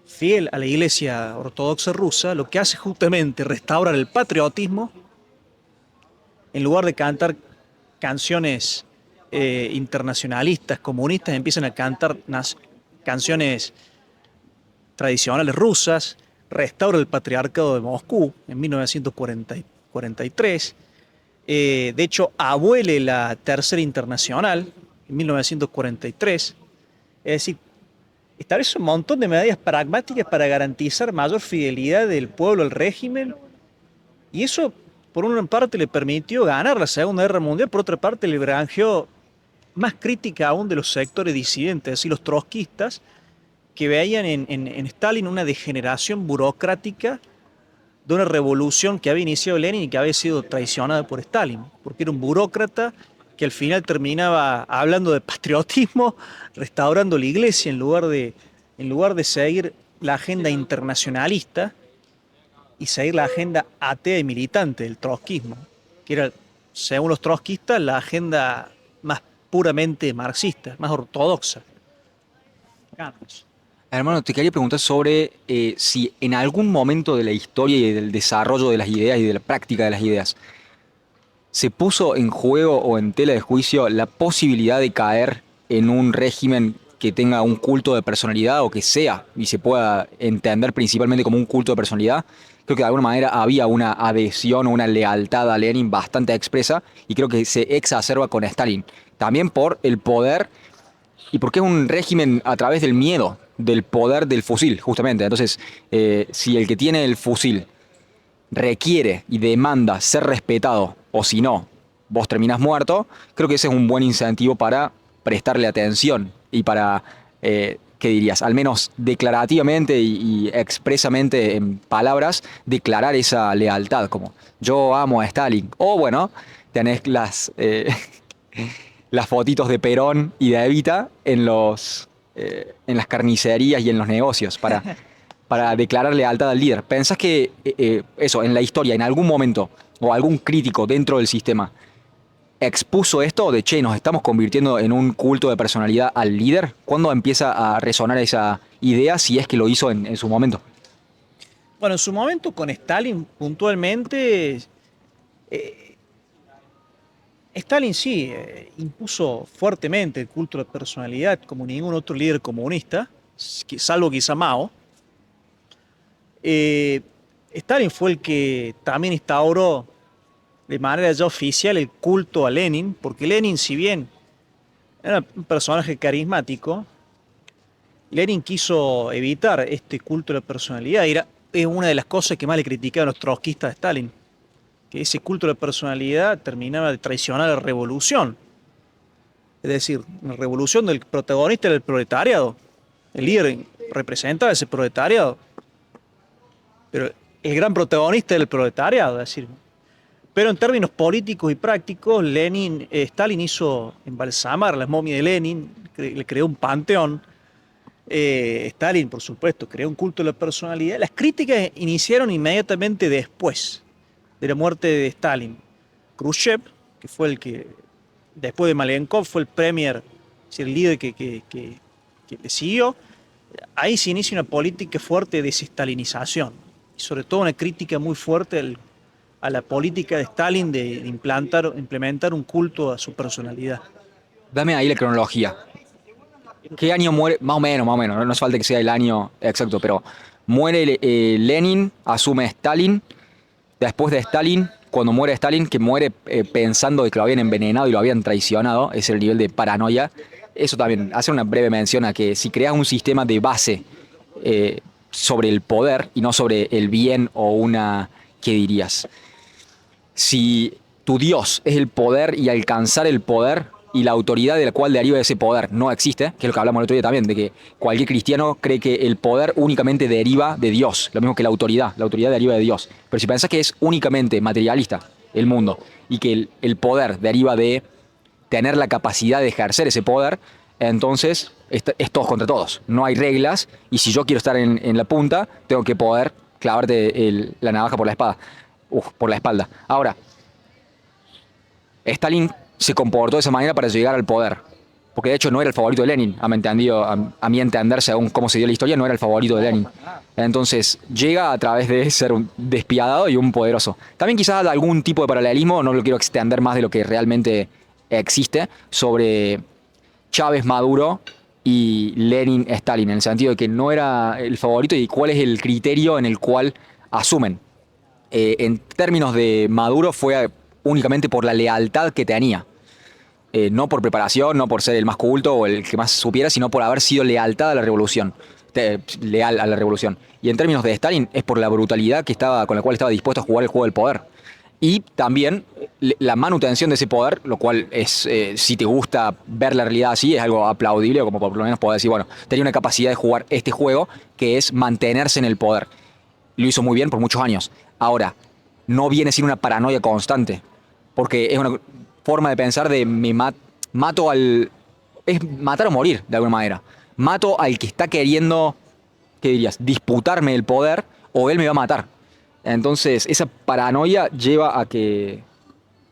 fiel a la Iglesia Ortodoxa rusa, lo que hace justamente restaurar el patriotismo en lugar de cantar canciones internacionalistas, comunistas, empiezan a cantar canciones tradicionales rusas, restaura el patriarcado de Moscú en 1943, de hecho abuele la Tercera Internacional en 1943, es decir, establece un montón de medidas pragmáticas para garantizar mayor fidelidad del pueblo al régimen y eso por una parte le permitió ganar la Segunda Guerra Mundial, por otra parte le granjeó más crítica aún de los sectores disidentes, es decir, los trotskistas, que veían en Stalin una degeneración burocrática de una revolución que había iniciado Lenin y que había sido traicionada por Stalin, porque era un burócrata que al final terminaba hablando de patriotismo, restaurando la iglesia en lugar de seguir la agenda internacionalista y seguir la agenda atea y militante del trotskismo, que era, según los trotskistas, la agenda más puramente marxista, más ortodoxa. Hermano, te quería preguntar sobre si en algún momento de la historia y del desarrollo de las ideas y de la práctica de las ideas se puso en juego o en tela de juicio la posibilidad de caer en un régimen que tenga un culto de personalidad o que sea y se pueda entender principalmente como un culto de personalidad. Creo que de alguna manera había una adhesión o una lealtad a Lenin bastante expresa y creo que se exacerba con Stalin. También por el poder y porque es un régimen a través del miedo, del poder del fusil, justamente. Entonces, si el que tiene el fusil requiere y demanda ser respetado, o si no, vos terminás muerto, creo que ese es un buen incentivo para prestarle atención y para ¿qué dirías? Al menos declarativamente y expresamente en palabras, declarar esa lealtad, como yo amo a Stalin. O bueno, tenés las fotitos de Perón y de Evita en las carnicerías y en los negocios para declarar lealtad al líder. ¿Pensás que eso, en la historia, en algún momento, o algún crítico dentro del sistema, expuso esto de, che, nos estamos convirtiendo en un culto de personalidad al líder? ¿Cuándo empieza a resonar esa idea, si es que lo hizo en su momento? Bueno, en su momento con Stalin puntualmente, eh, Stalin sí impuso fuertemente el culto de personalidad como ningún otro líder comunista, salvo quizá Mao. Eh, Stalin fue el que también instauró de manera ya oficial el culto a Lenin, porque Lenin, si bien era un personaje carismático, Lenin quiso evitar este culto a la personalidad. Es una de las cosas que más le criticaban los trotskistas a Stalin, que ese culto a la personalidad terminaba de traicionar a la revolución. Es decir, la revolución del protagonista era el proletariado. El líder representaba ese proletariado, pero el gran protagonista era el proletariado. Es decir, pero en términos políticos y prácticos, Stalin hizo embalsamar las momias de Lenin, le creó un panteón. Stalin, por supuesto, creó un culto de la personalidad. Las críticas iniciaron inmediatamente después de la muerte de Stalin. Khrushchev, que fue el que, después de Malenkov, fue el premier, es decir, el líder que le siguió. Ahí se inicia una política fuerte de desestalinización, y sobre todo una crítica muy fuerte a la política de Stalin de implementar un culto a su personalidad. Dame ahí la cronología. ¿Qué año muere? Más o menos, no hace falta que sea el año exacto, pero muere Lenin, asume Stalin. Después de Stalin, cuando muere Stalin, que muere pensando de que lo habían envenenado y lo habían traicionado, es el nivel de paranoia. Eso también hace una breve mención a que si creas un sistema de base sobre el poder y no sobre el bien o una, ¿qué dirías? Si tu Dios es el poder y alcanzar el poder y la autoridad de la cual deriva ese poder no existe, que es lo que hablamos el otro día también, de que cualquier cristiano cree que el poder únicamente deriva de Dios, lo mismo que la autoridad deriva de Dios. Pero si pensás que es únicamente materialista el mundo y que el poder deriva de tener la capacidad de ejercer ese poder, entonces es todos contra todos. No hay reglas y si yo quiero estar en la punta, tengo que poder clavarte la navaja por la espada. Por la espalda. Ahora, Stalin se comportó de esa manera para llegar al poder. Porque de hecho no era el favorito de Lenin, a mi entender, según cómo se dio la historia, no era el favorito de Lenin. Entonces llega a través de ser un despiadado y un poderoso. También quizás algún tipo de paralelismo, no lo quiero extender más de lo que realmente existe, sobre Chávez Maduro y Lenin Stalin, en el sentido de que no era el favorito y cuál es el criterio en el cual asumen. En términos de Maduro fue únicamente por la lealtad que tenía. No por preparación, no por ser el más culto o el que más supiera, sino por haber sido lealtad a la revolución. Leal a la revolución. Y en términos de Stalin es por la brutalidad con la cual estaba dispuesto a jugar el juego del poder. Y también la manutención de ese poder, lo cual es, si te gusta ver la realidad así, es algo aplaudible, como por lo menos poder decir, bueno, tenía una capacidad de jugar este juego que es mantenerse en el poder. Lo hizo muy bien por muchos años. Ahora, no viene sin una paranoia constante, porque es una forma de pensar de mato al... Es matar o morir, de alguna manera. Mato al que está queriendo, ¿qué dirías? Disputarme el poder o él me va a matar. Entonces, esa paranoia lleva a que,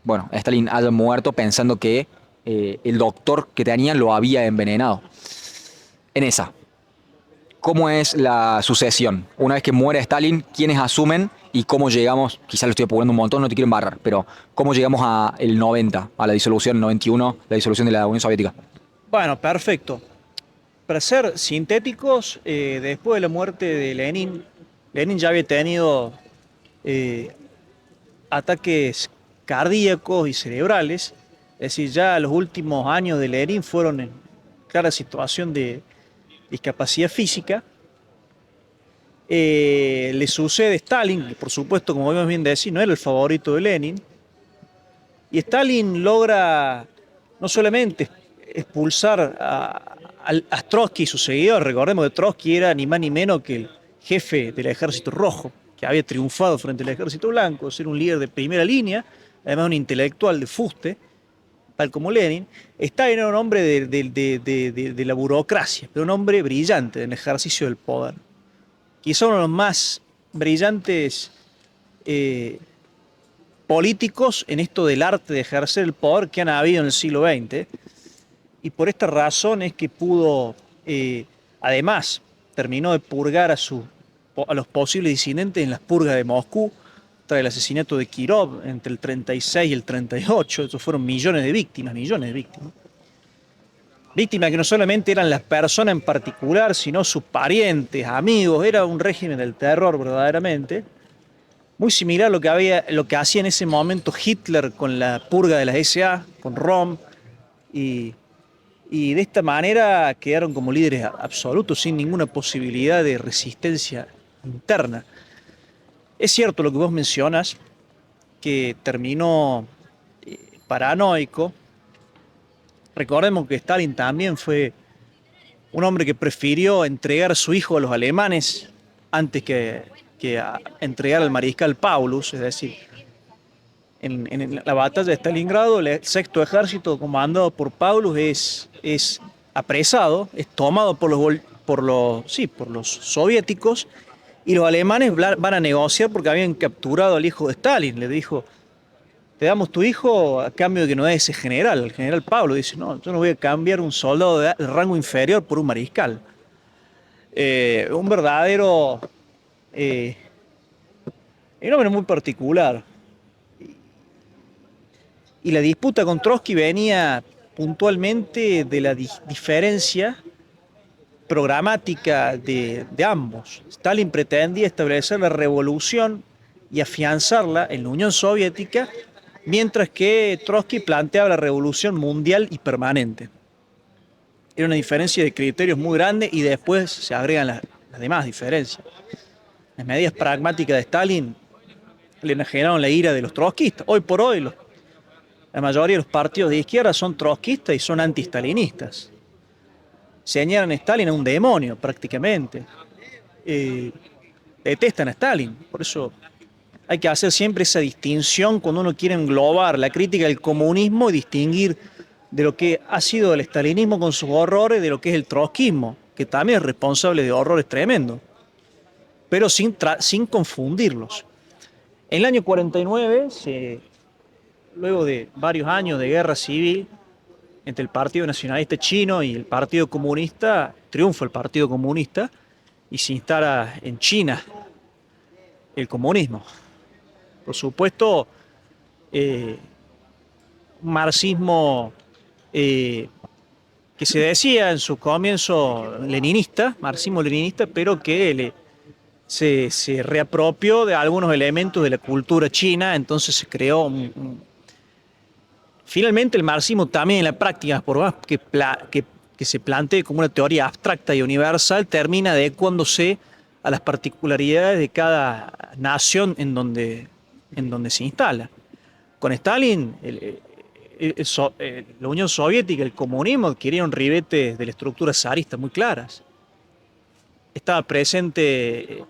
bueno, Stalin haya muerto pensando que el doctor que tenía lo había envenenado. En esa. ¿Cómo es la sucesión? Una vez que muere Stalin, ¿quiénes asumen y cómo llegamos? Quizás lo estoy apurando un montón, no te quiero embarrar, pero ¿cómo llegamos a el 90, a la disolución 91, la disolución de la Unión Soviética? Bueno, perfecto. Para ser sintéticos, después de la muerte de Lenin, Lenin ya había tenido eh, ataques cardíacos y cerebrales. Es decir, ya los últimos años de Lenin fueron en clara situación de discapacidad física. Le sucede Stalin, que por supuesto, como vimos bien decir, no era el favorito de Lenin. Y Stalin logra no solamente expulsar a Trotsky y sus seguidores. Recordemos que Trotsky era ni más ni menos que el jefe del ejército rojo, que había triunfado frente al ejército blanco, ser un líder de primera línea, además un intelectual de fuste, tal como Lenin. Stalin era un hombre de la burocracia, pero un hombre brillante en el ejercicio del poder. Quizá uno de los más brillantes políticos en esto del arte de ejercer el poder que han habido en el siglo XX. Y por esta razón es que pudo, además, terminó de purgar a los posibles disidentes en las purgas de Moscú, tras el asesinato de Kirov entre el 36 y el 38. Esos fueron millones de víctimas, millones de víctimas. Víctimas que no solamente eran las personas en particular, sino sus parientes, amigos. Era un régimen del terror verdaderamente. Muy similar a lo que hacía en ese momento Hitler con la purga de las SA, con Rom, y de esta manera quedaron como líderes absolutos, sin ninguna posibilidad de resistencia interna. Es cierto lo que vos mencionas, que terminó paranoico. Recordemos que Stalin también fue un hombre que prefirió entregar a su hijo a los alemanes antes que a entregar al mariscal Paulus, es decir, en la batalla de Stalingrado, el sexto ejército comandado por Paulus es apresado, es tomado por los soviéticos, y los alemanes van a negociar porque habían capturado al hijo de Stalin. Le dijo, te damos tu hijo a cambio de que no es ese general. El general Paulus dice, no, yo no voy a cambiar un soldado de rango inferior por un mariscal. Un verdadero... un hombre muy particular. Y la disputa con Trotsky venía puntualmente de la diferencia programática de ambos. Stalin pretendía establecer la revolución y afianzarla en la Unión Soviética, mientras que Trotsky planteaba la revolución mundial y permanente. Era una diferencia de criterios muy grande y después se agregan las demás diferencias. Las medidas pragmáticas de Stalin le enajenaron la ira de los trotskistas. Hoy por hoy la mayoría de los partidos de izquierda son trotskistas y son anti-stalinistas. Señalan a Stalin a un demonio prácticamente. Detestan a Stalin. Por eso hay que hacer siempre esa distinción cuando uno quiere englobar la crítica del comunismo y distinguir de lo que ha sido el stalinismo con sus horrores de lo que es el trotskismo, que también es responsable de horrores tremendos, pero sin confundirlos. En el año 49, luego de varios años de guerra civil entre el Partido Nacionalista Chino y el Partido Comunista, triunfa el Partido Comunista y se instala en China el comunismo. Por supuesto, un marxismo que se decía en su comienzo leninista, marxismo-leninista, pero que se reapropió de algunos elementos de la cultura china, entonces se creó finalmente el marxismo también en la práctica, por más que se plantee como una teoría abstracta y universal, termina adecuándose a las particularidades de cada nación en donde se instala. Con Stalin, la Unión Soviética, el comunismo adquirieron ribetes de la estructura zarista muy claras. Estaba presente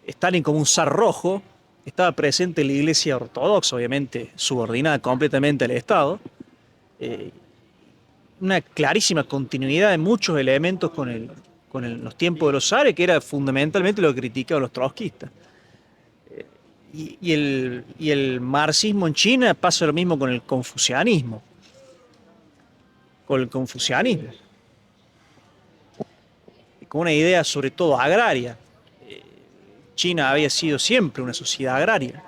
Stalin como un zar rojo, estaba presente la Iglesia Ortodoxa, obviamente subordinada completamente al Estado, una clarísima continuidad de muchos elementos con los tiempos de los zares, que era fundamentalmente lo que criticaban los trotskistas. Y el marxismo en China pasa lo mismo con el confucianismo. Con una idea sobre todo agraria. China había sido siempre una sociedad agraria.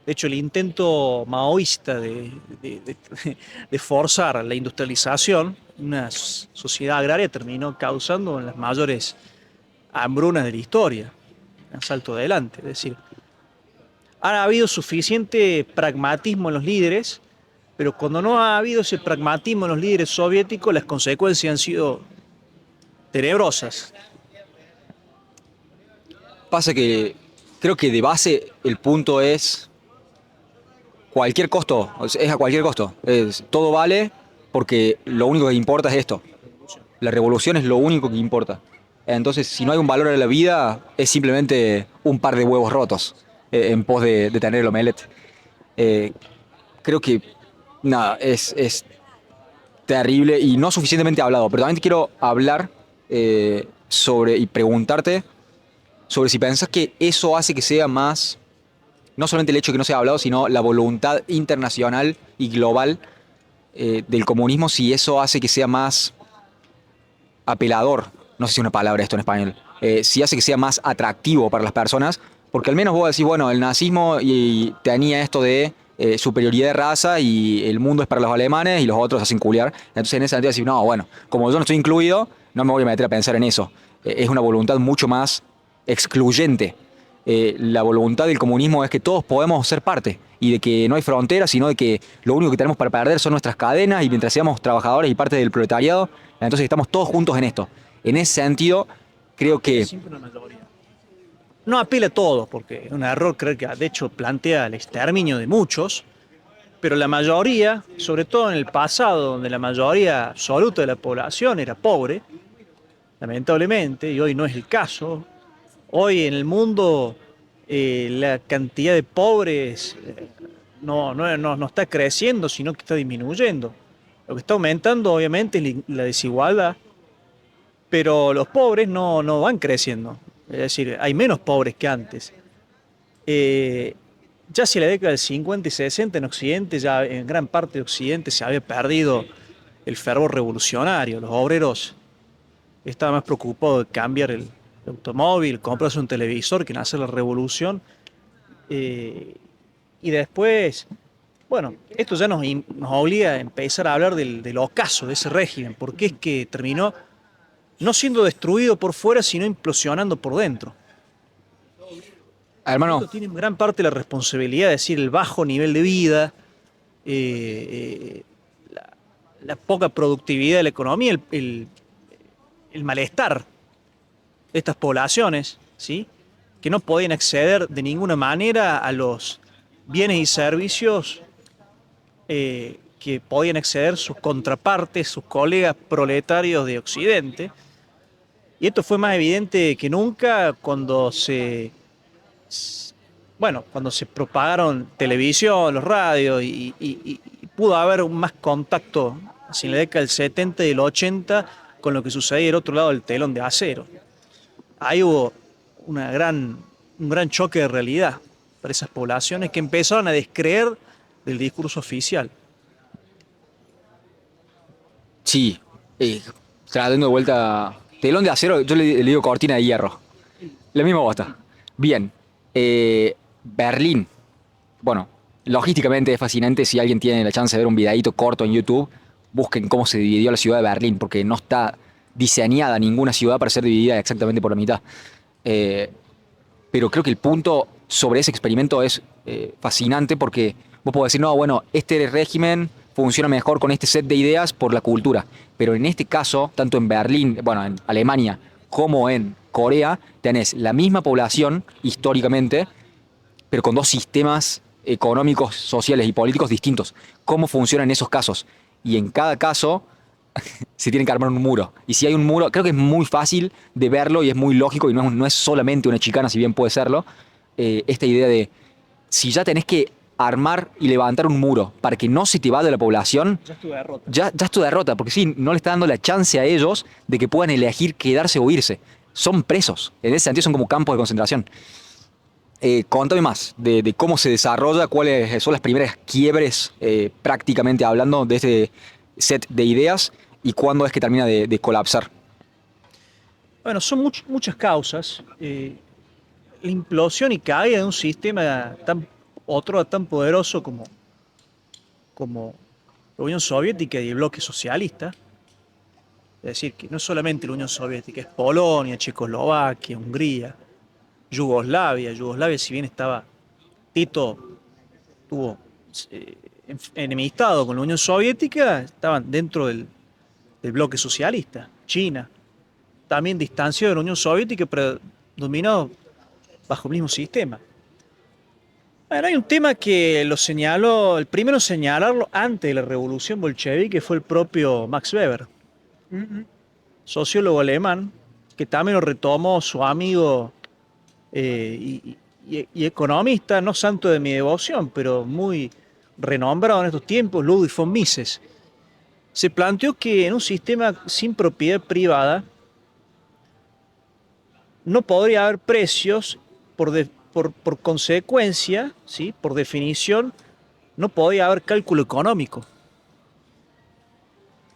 De hecho, el intento maoísta de forzar la industrialización, una sociedad agraria, terminó causando las mayores hambrunas de la historia. Un salto adelante, es decir, ha habido suficiente pragmatismo en los líderes, pero cuando no ha habido ese pragmatismo en los líderes soviéticos, las consecuencias han sido tenebrosas. Pasa que creo que de base el punto es cualquier costo, es a cualquier costo. Todo vale porque lo único que importa es esto. La revolución es lo único que importa. Entonces, si no hay un valor a la vida, es simplemente un par de huevos rotos en pos de tener el omelette. Eh, Creo que, nada, es terrible y no suficientemente hablado, pero también te quiero hablar sobre y preguntarte sobre si pensás que eso hace que sea más, no solamente el hecho de que no sea hablado, sino la voluntad internacional y global del comunismo, si eso hace que sea más apelador, no sé si es una palabra esto en español, si hace que sea más atractivo para las personas, porque al menos vos decís, bueno, el nazismo y tenía esto de superioridad de raza y el mundo es para los alemanes y los otros hacen culiar. Entonces en ese sentido decís, no, bueno, como yo no estoy incluido, no me voy a meter a pensar en eso. Es una voluntad mucho más excluyente. La voluntad del comunismo es que todos podemos ser parte y de que no hay fronteras, sino de que lo único que tenemos para perder son nuestras cadenas y mientras seamos trabajadores y parte del proletariado, entonces estamos todos juntos en esto. En ese sentido, creo Apela que siempre a una mayoría. No apela a todos, porque es un error creer que de hecho plantea el exterminio de muchos, pero la mayoría, sobre todo en el pasado, donde la mayoría absoluta de la población era pobre, lamentablemente, y hoy no es el caso, hoy en el mundo la cantidad de pobres no está creciendo, sino que está disminuyendo. Lo que está aumentando, obviamente, es la desigualdad, pero los pobres no van creciendo. Es decir, hay menos pobres que antes. Eh, ya hacia la década del 50 y 60 en Occidente, ya en gran parte de Occidente se había perdido el fervor revolucionario. Los obreros estaban más preocupados de cambiar el automóvil, comprarse un televisor que en hacer la revolución. Eh, y después, bueno, esto ya nos obliga a empezar a hablar del ocaso de ese régimen, porque es que terminó no siendo destruido por fuera, sino implosionando por dentro. Y hermano, esto tiene en gran parte la responsabilidad, es decir, el bajo nivel de vida, eh, la poca productividad de la economía, el malestar de estas poblaciones, ¿sí? Que no podían acceder de ninguna manera a los bienes y servicios que podían acceder sus contrapartes, sus colegas proletarios de Occidente. Y esto fue más evidente que nunca cuando se propagaron televisión, los radios y pudo haber más contacto así en la década del 70 y del 80 con lo que sucedía del otro lado del telón de acero. Ahí hubo un gran choque de realidad para esas poblaciones que empezaron a descreer del discurso oficial. sí, trayendo de vuelta telón de acero, yo le digo cortina de hierro. La misma bosta. Bien, Berlín. Bueno, logísticamente es fascinante. Si alguien tiene la chance de ver un videíto corto en YouTube, busquen cómo se dividió la ciudad de Berlín, porque no está diseñada ninguna ciudad para ser dividida exactamente por la mitad. Eh, pero creo que el punto sobre ese experimento es fascinante porque vos podés decir, no, bueno, este régimen funciona mejor con este set de ideas por la cultura. Pero en este caso, tanto en Berlín, bueno, en Alemania, como en Corea, tenés la misma población históricamente, pero con dos sistemas económicos, sociales y políticos distintos. ¿Cómo funcionan en esos casos? Y en cada caso se tiene que armar un muro. Y si hay un muro, creo que es muy fácil de verlo y es muy lógico y no es solamente una chicana, si bien puede serlo, esta idea de si ya tenés que armar y levantar un muro para que no se te vaya la población, Ya estuve derrota. ya es tu derrota, porque sí, no le está dando la chance a ellos de que puedan elegir quedarse o irse. Son presos, en ese sentido son como campos de concentración. Contame más de cómo se desarrolla, cuáles son las primeras quiebres, prácticamente hablando, de este set de ideas y cuándo es que termina de colapsar. Bueno, son muchas causas. La implosión y caída de un sistema tan poderoso como la Unión Soviética y el bloque socialista. Es decir, que no solamente la Unión Soviética, es Polonia, Checoslovaquia, Hungría, Yugoslavia. Yugoslavia, si bien Tito tuvo enemistado con la Unión Soviética, estaban dentro del bloque socialista. China, también distanciado de la Unión Soviética, pero dominado bajo el mismo sistema. Bueno, hay un tema que lo señaló, el primero en señalarlo antes de la revolución bolchevique fue el propio Max Weber, sociólogo alemán, que también lo retomó su amigo y economista, no santo de mi devoción, pero muy renombrado en estos tiempos, Ludwig von Mises. Se planteó que en un sistema sin propiedad privada no podría haber precios por consecuencia, ¿sí? Por definición, no podía haber cálculo económico.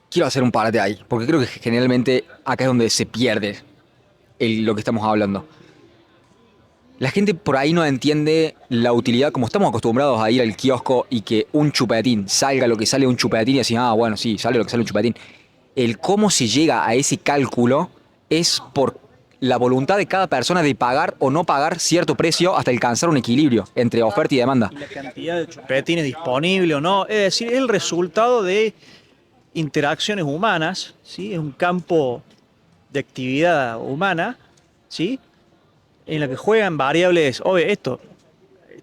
Quiero hacer un parate ahí, porque creo que generalmente acá es donde se pierde lo que estamos hablando. La gente por ahí no entiende la utilidad, como estamos acostumbrados a ir al kiosco y que un chupetín salga lo que sale un chupetín y decir, ah, bueno, sí, sale lo que sale un chupetín. El cómo se llega a ese cálculo es por la voluntad de cada persona de pagar o no pagar cierto precio hasta alcanzar un equilibrio entre oferta y demanda. Y la cantidad de chupetines disponible o no, es decir, es el resultado de interacciones humanas, ¿sí? Es un campo de actividad humana, ¿sí? En la que juegan variables, obvio, esto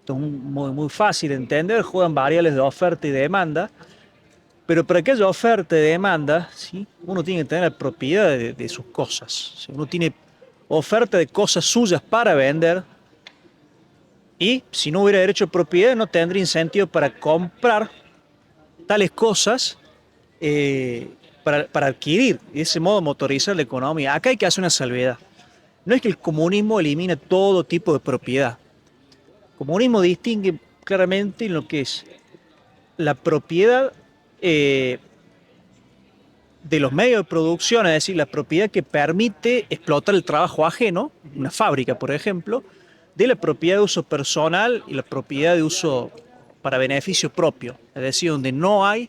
es muy fácil de entender, juegan variables de oferta y demanda, pero para que haya oferta y demanda, ¿sí? Uno tiene que tener la propiedad de sus cosas. ¿Sí? Uno tiene oferta de cosas suyas para vender y si no hubiera derecho de propiedad no tendría incentivo para comprar tales cosas para adquirir y de ese modo motorizar la economía. Acá hay que hacer una salvedad. No es que el comunismo elimina todo tipo de propiedad. El comunismo distingue claramente en lo que es la propiedad eh, de los medios de producción, es decir, la propiedad que permite explotar el trabajo ajeno, una fábrica, por ejemplo, de la propiedad de uso personal y la propiedad de uso para beneficio propio, es decir, donde no hay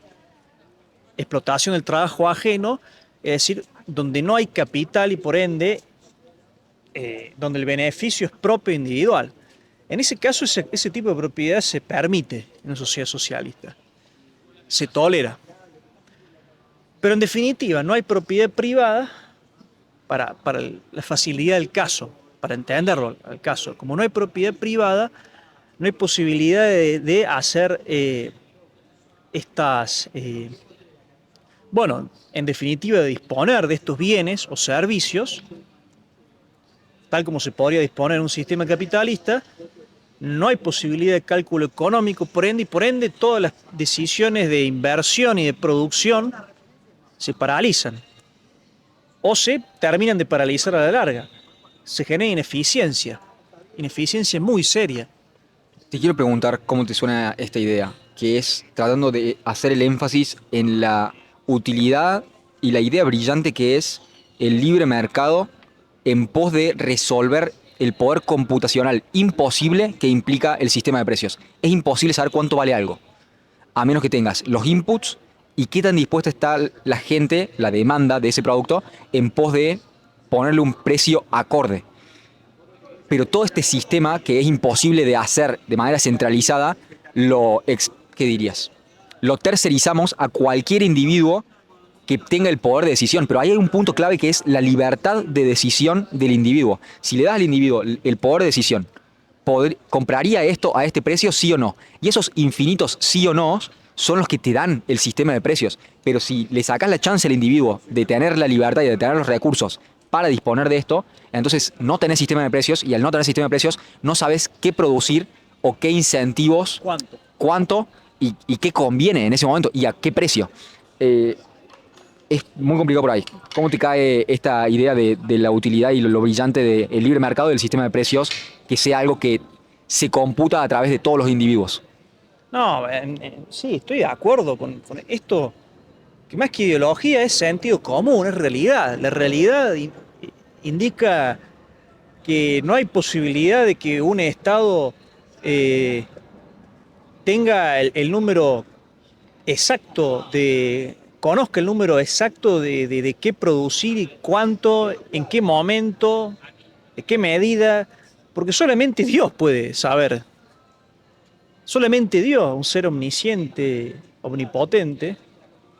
explotación del trabajo ajeno, es decir, donde no hay capital y por ende, donde el beneficio es propio e individual. En ese caso, ese tipo de propiedad se permite en una sociedad socialista, se tolera. Pero en definitiva, no hay propiedad privada para la facilidad del caso, para entenderlo al caso. Como no hay propiedad privada, no hay posibilidad de hacer estas, bueno, en definitiva, de disponer de estos bienes o servicios, tal como se podría disponer en un sistema capitalista. No hay posibilidad de cálculo económico, y por ende todas las decisiones de inversión y de producción se paralizan o se terminan de paralizar a la larga. Se genera ineficiencia muy seria. Te quiero preguntar cómo te suena esta idea, que es tratando de hacer el énfasis en la utilidad y la idea brillante que es el libre mercado en pos de resolver el poder computacional imposible que implica el sistema de precios. Es imposible saber cuánto vale algo, a menos que tengas los inputs y qué tan dispuesta está la gente, la demanda de ese producto, en pos de ponerle un precio acorde. Pero todo este sistema que es imposible de hacer de manera centralizada, ¿qué dirías? Lo tercerizamos a cualquier individuo que tenga el poder de decisión, pero ahí hay un punto clave que es la libertad de decisión del individuo. Si le das al individuo el poder de decisión, ¿compraría esto a este precio, sí o no? Y esos infinitos sí o no son los que te dan el sistema de precios. Pero si le sacas la chance al individuo de tener la libertad y de tener los recursos para disponer de esto, entonces no tenés sistema de precios y al no tener sistema de precios no sabes qué producir o qué incentivos, cuánto y qué conviene en ese momento y a qué precio. Es muy complicado por ahí. ¿Cómo te cae esta idea de la utilidad y lo brillante del libre mercado del sistema de precios, que sea algo que se computa a través de todos los individuos? No, sí, estoy de acuerdo con esto, que más que ideología es sentido común, es realidad. La realidad indica que no hay posibilidad de que un Estado eh, tenga el número exacto conozca el número exacto de qué producir y cuánto, en qué momento, de qué medida, porque solamente Dios puede saber. Solamente Dios, un ser omnisciente, omnipotente,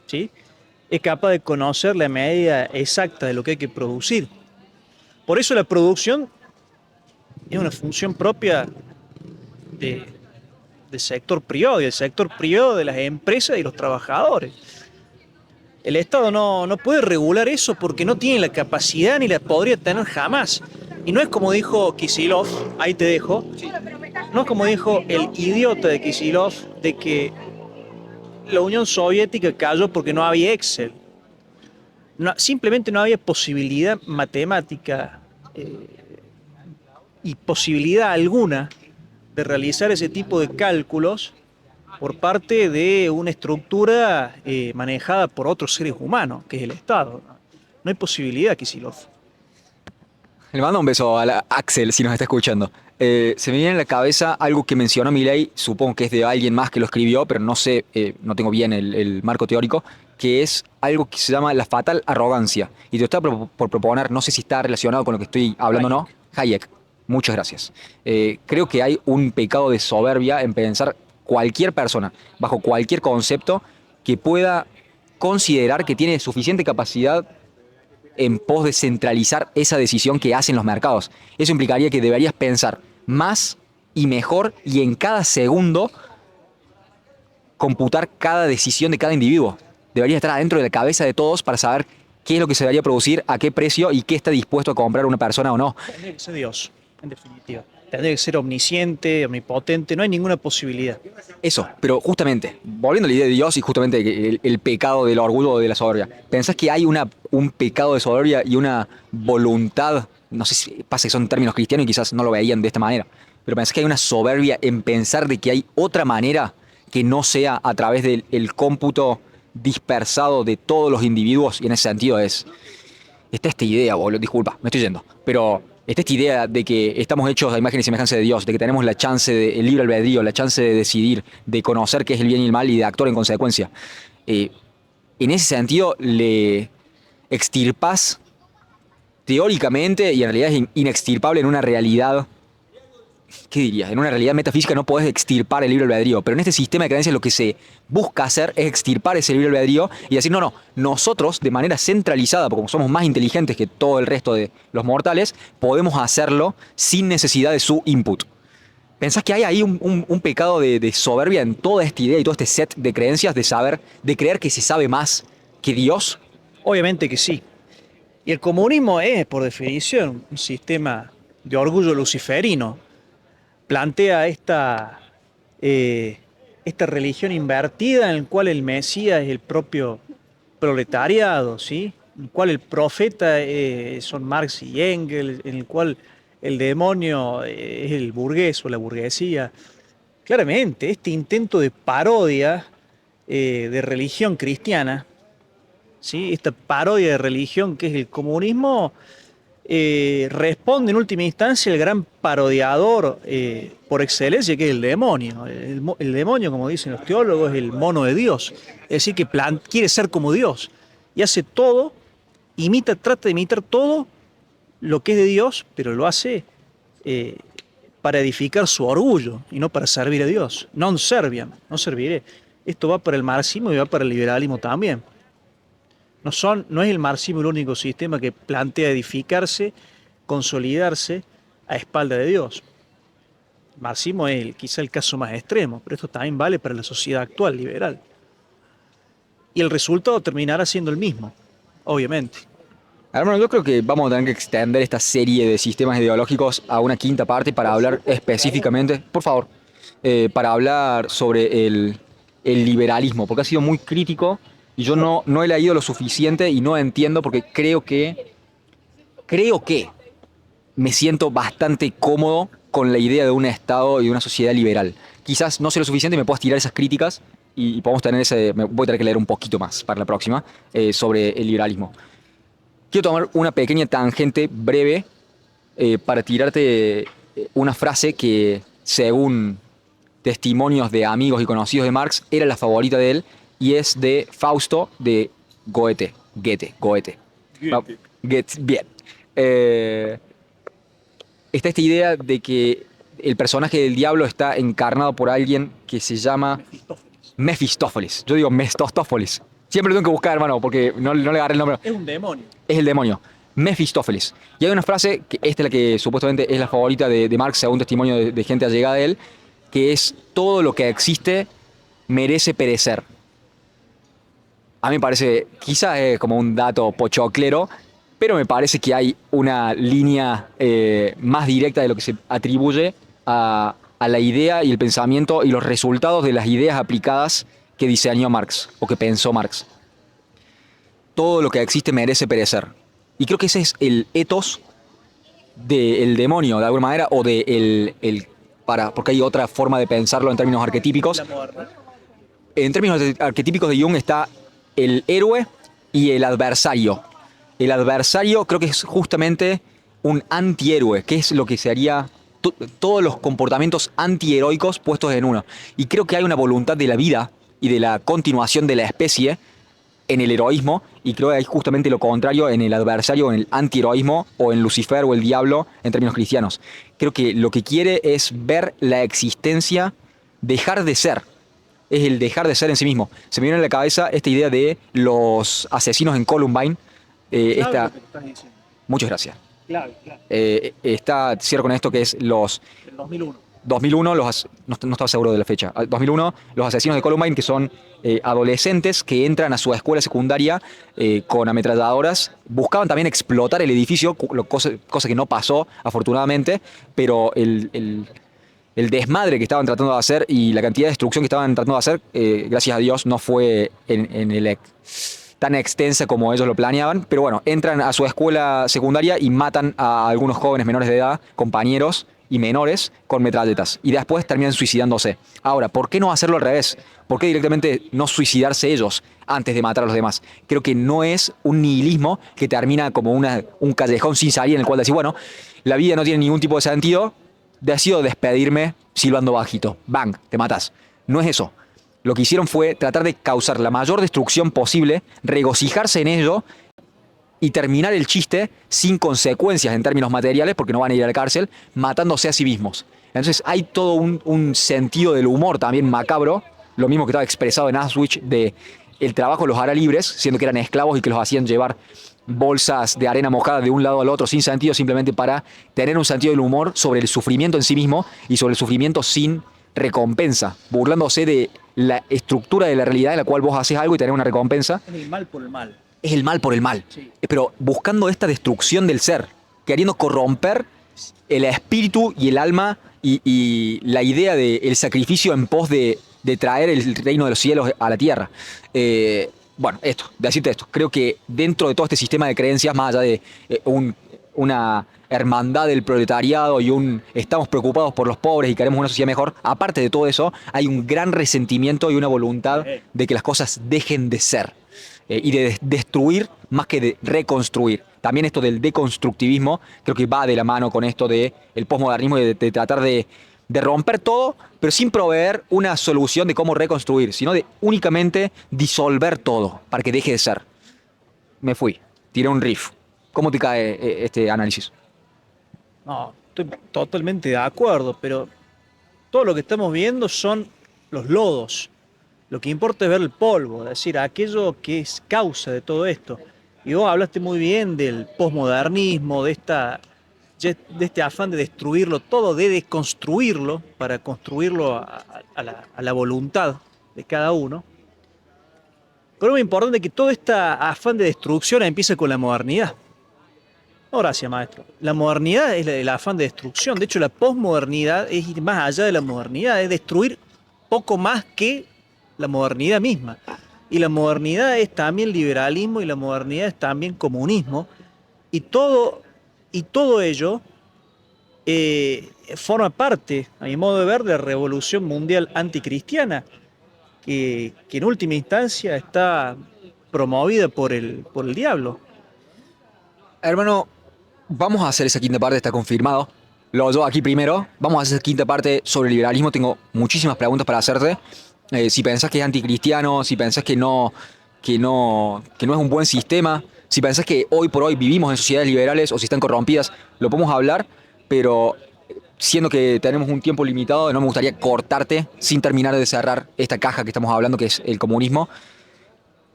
¿sí? Es capaz de conocer la medida exacta de lo que hay que producir. Por eso la producción es una función propia de, del sector privado y del sector privado de las empresas y los trabajadores. El Estado no puede regular eso porque no tiene la capacidad ni la podría tener jamás. Y no es como dijo Kisilov, ahí te dejo, no es como dijo el idiota de Kisilov de que la Unión Soviética cayó porque no había Excel. Simplemente no había posibilidad matemática y posibilidad alguna de realizar ese tipo de cálculos por parte de una estructura manejada por otros seres humanos, que es el Estado. No hay posibilidad, Kisilov. Le mando un beso a Axel si nos está escuchando. Se me viene a la cabeza algo que mencionó Milei, supongo que es de alguien más que lo escribió, pero no sé, no tengo bien el marco teórico, que es algo que se llama la fatal arrogancia. Y te lo estaba por proponer, no sé si está relacionado con lo que estoy hablando o no. Hayek, muchas gracias. Creo que hay un pecado de soberbia en pensar cualquier persona, bajo cualquier concepto, que pueda considerar que tiene suficiente capacidad en pos de centralizar esa decisión que hacen los mercados. Eso implicaría que deberías pensar más y mejor y en cada segundo computar cada decisión de cada individuo. Debería estar adentro de la cabeza de todos para saber qué es lo que se debería producir, a qué precio y qué está dispuesto a comprar una persona o no. Tendría que ser Dios, en definitiva. Tendría que ser omnisciente, omnipotente, no hay ninguna posibilidad. Eso, pero justamente, volviendo a la idea de Dios y justamente el pecado del orgullo o de la soberbia, ¿pensás que hay un pecado de soberbia y una voluntad, no sé si pasa que son términos cristianos y quizás no lo veían de esta manera, pero pensás que hay una soberbia en pensar de que hay otra manera que no sea a través del cómputo dispersado de todos los individuos? Y en ese sentido está esta idea, boludo, disculpa, me estoy yendo, pero está esta idea de que estamos hechos a imagen y semejanza de Dios, de que tenemos la chance el libre albedrío, la chance de decidir, de conocer qué es el bien y el mal y de actuar en consecuencia. En ese sentido, le extirpás teóricamente y en realidad es inextirpable en una realidad. ¿Qué dirías? En una realidad metafísica no podés extirpar el libre albedrío, pero en este sistema de creencias lo que se busca hacer es extirpar ese libre albedrío y decir, no, nosotros de manera centralizada, porque como somos más inteligentes que todo el resto de los mortales, podemos hacerlo sin necesidad de su input. ¿Pensás que hay ahí un pecado de soberbia en toda esta idea y todo este set de creencias de creer que se sabe más que Dios? Obviamente que sí. Y el comunismo es, por definición, un sistema de orgullo luciferino. Plantea esta religión invertida en la cual el Mesías es el propio proletariado, ¿sí? En el cual el profeta son Marx y Engels, en el cual el demonio es el burgués o la burguesía. Claramente, este intento de parodia de religión cristiana, ¿sí? Esta parodia de religión que es el comunismo, responde en última instancia el gran parodiador por excelencia, que es el demonio. El demonio, como dicen los teólogos, es el mono de Dios. Es decir, que quiere ser como Dios. Y hace todo, trata de imitar todo lo que es de Dios, pero lo hace para edificar su orgullo y no para servir a Dios. Non serviam, no serviré. Esto va para el marxismo y va para el liberalismo también. No es el marxismo el único sistema que plantea edificarse, consolidarse a espalda de Dios. El marxismo es quizá el caso más extremo, pero esto también vale para la sociedad actual liberal. Y el resultado terminará siendo el mismo, obviamente. Hermano, yo creo que vamos a tener que extender esta serie de sistemas ideológicos a una quinta parte para hablar específicamente, por favor, para hablar sobre el liberalismo, porque ha sido muy crítico y yo no he leído lo suficiente y no entiendo porque creo que me siento bastante cómodo con la idea de un Estado y de una sociedad liberal. Quizás no sé lo suficiente y me puedas tirar esas críticas y podemos tener voy a tener que leer un poquito más para la próxima sobre el liberalismo. Quiero tomar una pequeña tangente breve para tirarte una frase que, según testimonios de amigos y conocidos de Marx, era la favorita de él y es de Fausto de Goethe. Goethe. Bien. Está esta idea de que el personaje del diablo está encarnado por alguien que se llama Mefistófeles. Yo digo Mestófeles. Siempre lo tengo que buscar, hermano, porque no le agarré el nombre. Es un demonio. Es el demonio. Mefistófeles. Y hay una frase, que esta es la que supuestamente es la favorita de Marx, según testimonio de gente allegada a él, que es todo lo que existe merece perecer. A mí me parece, quizás es como un dato pochoclero, pero me parece que hay una línea más directa de lo que se atribuye a la idea y el pensamiento y los resultados de las ideas aplicadas que diseñó Marx o que pensó Marx. Todo lo que existe merece perecer. Y creo que ese es el ethos del demonio, de alguna manera, o porque hay otra forma de pensarlo en términos arquetípicos. La moderna. En términos arquetípicos de Jung está el héroe y el adversario. El adversario creo que es justamente un antihéroe, que es lo que sería todos los comportamientos antiheroicos puestos en uno. Y creo que hay una voluntad de la vida y de la continuación de la especie en el heroísmo, y creo que hay justamente lo contrario en el adversario, en el antiheroísmo, o en Lucifer o el diablo en términos cristianos. Creo que lo que quiere es ver la existencia dejar de ser. Es el dejar de ser en sí mismo. Se me viene a la cabeza esta idea de los asesinos en Columbine. Claro, lo que estás diciendo. Muchas gracias. Claro, claro. Cierro con esto que es los El 2001. 2001, no estaba seguro de la fecha. 2001, los asesinos de Columbine, que son adolescentes que entran a su escuela secundaria con ametralladoras. Buscaban también explotar el edificio, cosa que no pasó, afortunadamente, pero el desmadre que estaban tratando de hacer y la cantidad de destrucción que estaban tratando de hacer, gracias a Dios, no fue tan extensa como ellos lo planeaban. Pero bueno, entran a su escuela secundaria y matan a algunos jóvenes menores de edad, compañeros y menores, con metralletas. Y después terminan suicidándose. Ahora, ¿por qué no hacerlo al revés? ¿Por qué directamente no suicidarse ellos antes de matar a los demás? Creo que no es un nihilismo que termina como un callejón sin salida en el cual decir, bueno, la vida no tiene ningún tipo de sentido, decido despedirme silbando bajito. Bang, te matas. No es eso. Lo que hicieron fue tratar de causar la mayor destrucción posible, regocijarse en ello y terminar el chiste sin consecuencias en términos materiales, porque no van a ir a la cárcel, matándose a sí mismos. Entonces hay todo un sentido del humor también macabro, lo mismo que estaba expresado en Auschwitz, de el trabajo los hará libres, siendo que eran esclavos y que los hacían llevar bolsas de arena mojada de un lado al otro sin sentido, simplemente para tener un sentido del humor sobre el sufrimiento en sí mismo y sobre el sufrimiento sin recompensa, burlándose de la estructura de la realidad en la cual vos haces algo y tenés una recompensa. Es el mal por el mal. Es el mal por el mal. Sí. Pero buscando esta destrucción del ser, queriendo corromper el espíritu y el alma y la idea del sacrificio en pos de traer el reino de los cielos a la tierra. Bueno, decirte esto. Creo que dentro de todo este sistema de creencias, más allá de una hermandad del proletariado y estamos preocupados por los pobres y queremos una sociedad mejor, aparte de todo eso, hay un gran resentimiento y una voluntad de que las cosas dejen de ser. Y de destruir más que de reconstruir. También esto del deconstructivismo creo que va de la mano con esto del posmodernismo y de tratar de romper todo, pero sin proveer una solución de cómo reconstruir, sino de únicamente disolver todo para que deje de ser. Me fui, tiré un riff. ¿Cómo te cae este análisis? No, estoy totalmente de acuerdo, pero todo lo que estamos viendo son los lodos. Lo que importa es ver el polvo, es decir, aquello que es causa de todo esto. Y vos hablaste muy bien del posmodernismo, de este afán de destruirlo todo, de desconstruirlo para construirlo a la voluntad de cada uno. Pero es muy importante que todo este afán de destrucción empiece con la modernidad. No, gracias, maestro. La modernidad es el afán de destrucción. De hecho, la posmodernidad es ir más allá de la modernidad, es destruir poco más que la modernidad misma. Y la modernidad es también liberalismo y la modernidad es también comunismo. Y todo ello forma parte, a mi modo de ver, de la revolución mundial anticristiana, que en última instancia está promovida por el diablo. Hermano, vamos a hacer esa quinta parte, está confirmado. Lo hago aquí primero. Vamos a hacer esa quinta parte sobre el liberalismo. Tengo muchísimas preguntas para hacerte. Si pensás que es anticristiano, si pensás que no es un buen sistema, si pensás que hoy por hoy vivimos en sociedades liberales o si están corrompidas, lo podemos hablar, pero siendo que tenemos un tiempo limitado, no me gustaría cortarte sin terminar de cerrar esta caja que estamos hablando, que es el comunismo.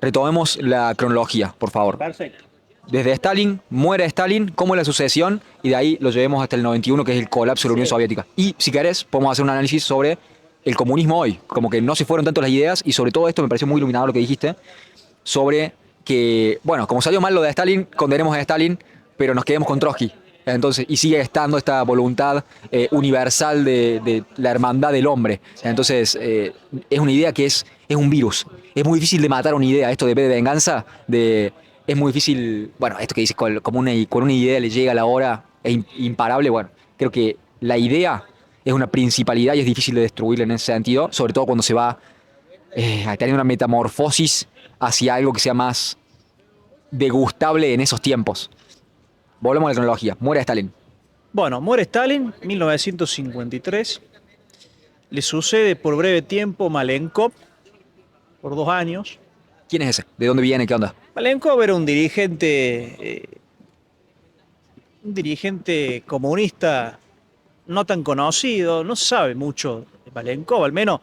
Retomemos la cronología, por favor. Perfecto. desde Stalin, muere Stalin, cómo es la sucesión, y de ahí lo llevemos hasta el 91, que es el colapso de la Unión Soviética. Y si querés, podemos hacer un análisis sobre el comunismo hoy, como que no se fueron tanto las ideas, y sobre todo esto me pareció muy iluminador lo que dijiste, sobre que, bueno, como salió mal lo de Stalin, condenemos a Stalin, pero nos quedemos con Trotsky. Entonces, y sigue estando esta voluntad universal de la hermandad del hombre. Entonces, es una idea que es un virus. Es muy difícil de matar una idea. Esto de B de venganza, es muy difícil. Bueno, esto que dices, con una idea le llega la hora, es imparable. Bueno, creo que la idea es una principalidad y es difícil de destruirla en ese sentido, sobre todo cuando se va a tener una metamorfosis hacia algo que sea más degustable en esos tiempos. Volvemos a la cronología. Muere Stalin. Bueno, muere Stalin, 1953. Le sucede por breve tiempo Malenkov, por 2 años. ¿Quién es ese? ¿De dónde viene? ¿Qué onda? Malenkov era un dirigente comunista no tan conocido, no se sabe mucho de Malenkov, al menos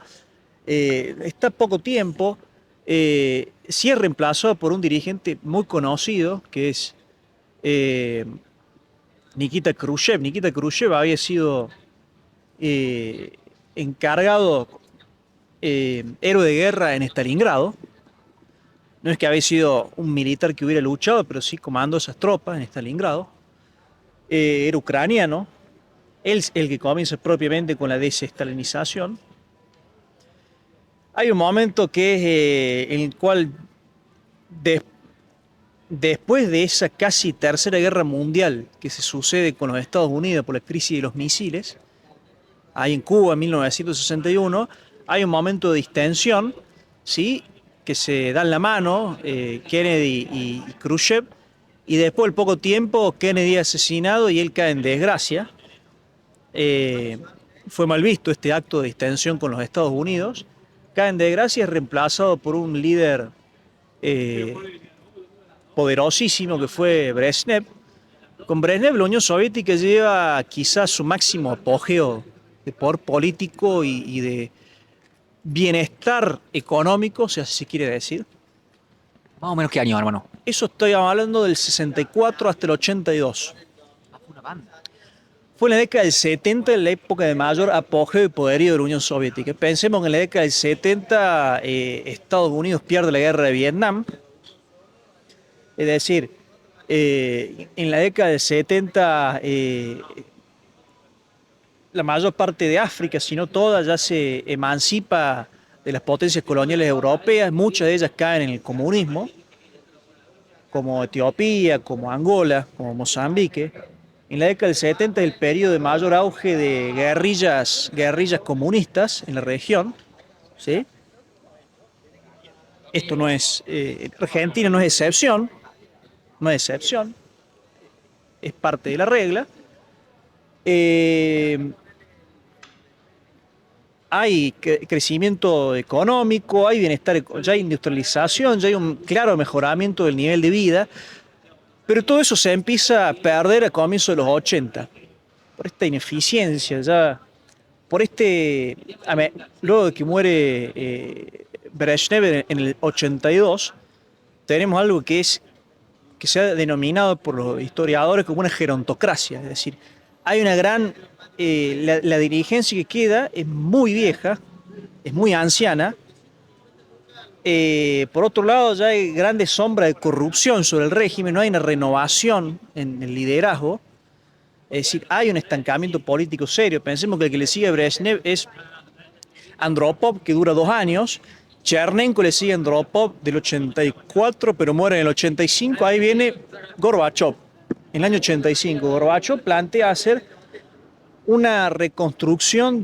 está poco tiempo. Sí es reemplazado por un dirigente muy conocido, que es eh, Nikita Khrushchev. Nikita Khrushchev había sido eh, encargado héroe de guerra en Stalingrado. No es que había sido un militar que hubiera luchado, pero sí comandó esas tropas en Stalingrado. Era ucraniano. Él es el que comienza propiamente con la desestalinización. Hay un momento que es en el cual des- después de esa casi tercera guerra mundial que se sucede con los Estados Unidos por la crisis de los misiles, ahí en Cuba en 1961, hay un momento de distensión, ¿sí? Que se dan la mano Kennedy y Khrushchev, y después de poco tiempo Kennedy es asesinado y él cae en desgracia. Eh, Fue mal visto este acto de distensión con los Estados Unidos. Cae en desgracia y es reemplazado por un líder eh, poderosísimo que fue Brezhnev. Con Brezhnev la Unión Soviética lleva quizás su máximo apogeo de poder político y de bienestar económico, si así se quiere decir. Más o menos qué año, hermano. Eso estoy hablando del 64 hasta el 82. Una banda. Fue en la década del 70 la época de mayor apogeo y poderío de la Unión Soviética. Pensemos que en la década del 70 Estados Unidos pierde la guerra de Vietnam. Es decir, en la década del 70 la mayor parte de África, si no toda, ya se emancipa de las potencias coloniales europeas. Muchas de ellas caen en el comunismo, como Etiopía, como Angola, como Mozambique. En la década del 70 es el periodo de mayor auge de guerrillas comunistas en la región, ¿sí? Esto no es, Argentina no es excepción, no es excepción, es parte de la regla. Eh, Hay crecimiento económico, hay bienestar, ya hay industrialización, ya hay un claro mejoramiento del nivel de vida, pero todo eso se empieza a perder a comienzos de los 80 por esta ineficiencia, ya por luego de que muere Brezhnev en el 82, tenemos algo que se ha denominado por los historiadores como una gerontocracia, es decir, hay una gran, la dirigencia que queda es muy vieja, es muy anciana. Por otro lado, ya hay grandes sombras de corrupción sobre el régimen, no hay una renovación en el liderazgo. Es decir, hay un estancamiento político serio. Pensemos que el que le sigue a Brezhnev es Andropov, que dura 2 años. Chernenko le sigue a Andropov del 84, pero muere en el 85. Ahí viene Gorbachev. En el año 85, Gorbachev plantea hacer una reconstrucción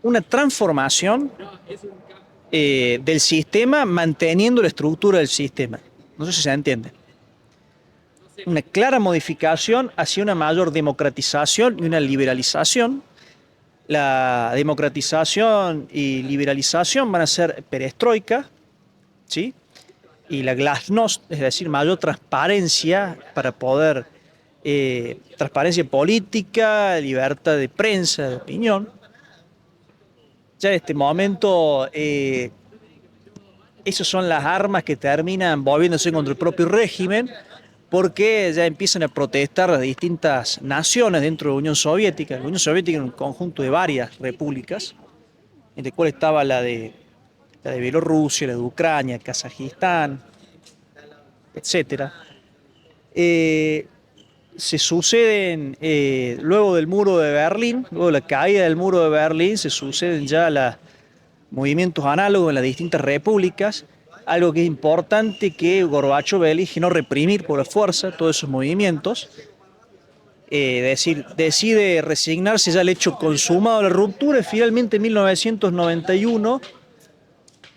una transformación del sistema manteniendo la estructura del sistema. No sé si se entiende. Una clara modificación hacia una mayor democratización y una liberalización. La democratización y liberalización van a ser perestroika, ¿sí? Y la glasnost, es decir, mayor transparencia para poder, transparencia política, libertad de prensa, de opinión. Ya en este momento esas son las armas que terminan volviéndose contra el propio régimen, porque ya empiezan a protestar las distintas naciones dentro de la Unión Soviética. La Unión Soviética era un conjunto de varias repúblicas, entre las cuales estaba la de Bielorrusia, la de Ucrania, Kazajistán, etcétera. Eh, Se suceden, luego del muro de Berlín, luego de la caída del muro de Berlín, se suceden ya los movimientos análogos en las distintas repúblicas, algo que es importante que Gorbachov elige no reprimir por la fuerza todos esos movimientos, decide resignarse ya al hecho consumado de la ruptura y finalmente en 1991,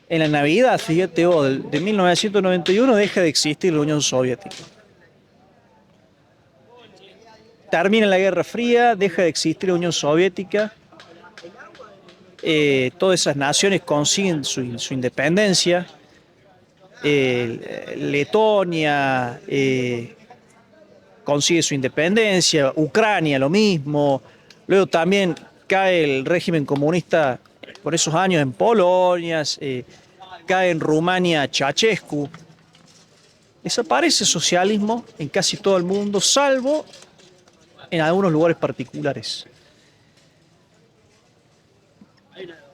en la Navidad, fíjate vos, de 1991 deja de existir la Unión Soviética. Termina la Guerra Fría, deja de existir la Unión Soviética, todas esas naciones consiguen su independencia, Letonia consigue su independencia, Ucrania lo mismo, luego también cae el régimen comunista por esos años en Polonia, cae en Rumania Ceausescu, desaparece el socialismo en casi todo el mundo, salvo en algunos lugares particulares.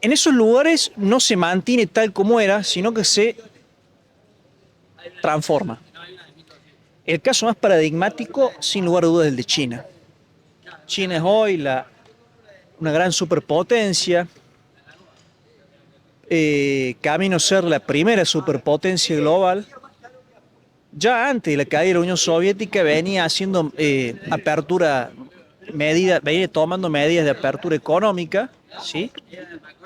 En esos lugares no se mantiene tal como era, sino que se transforma. El caso más paradigmático, sin lugar a dudas, es el de China. China es hoy una gran superpotencia, camino a ser la primera superpotencia global. Ya antes de la caída de la Unión Soviética venía haciendo venía tomando medidas de apertura económica, ¿sí?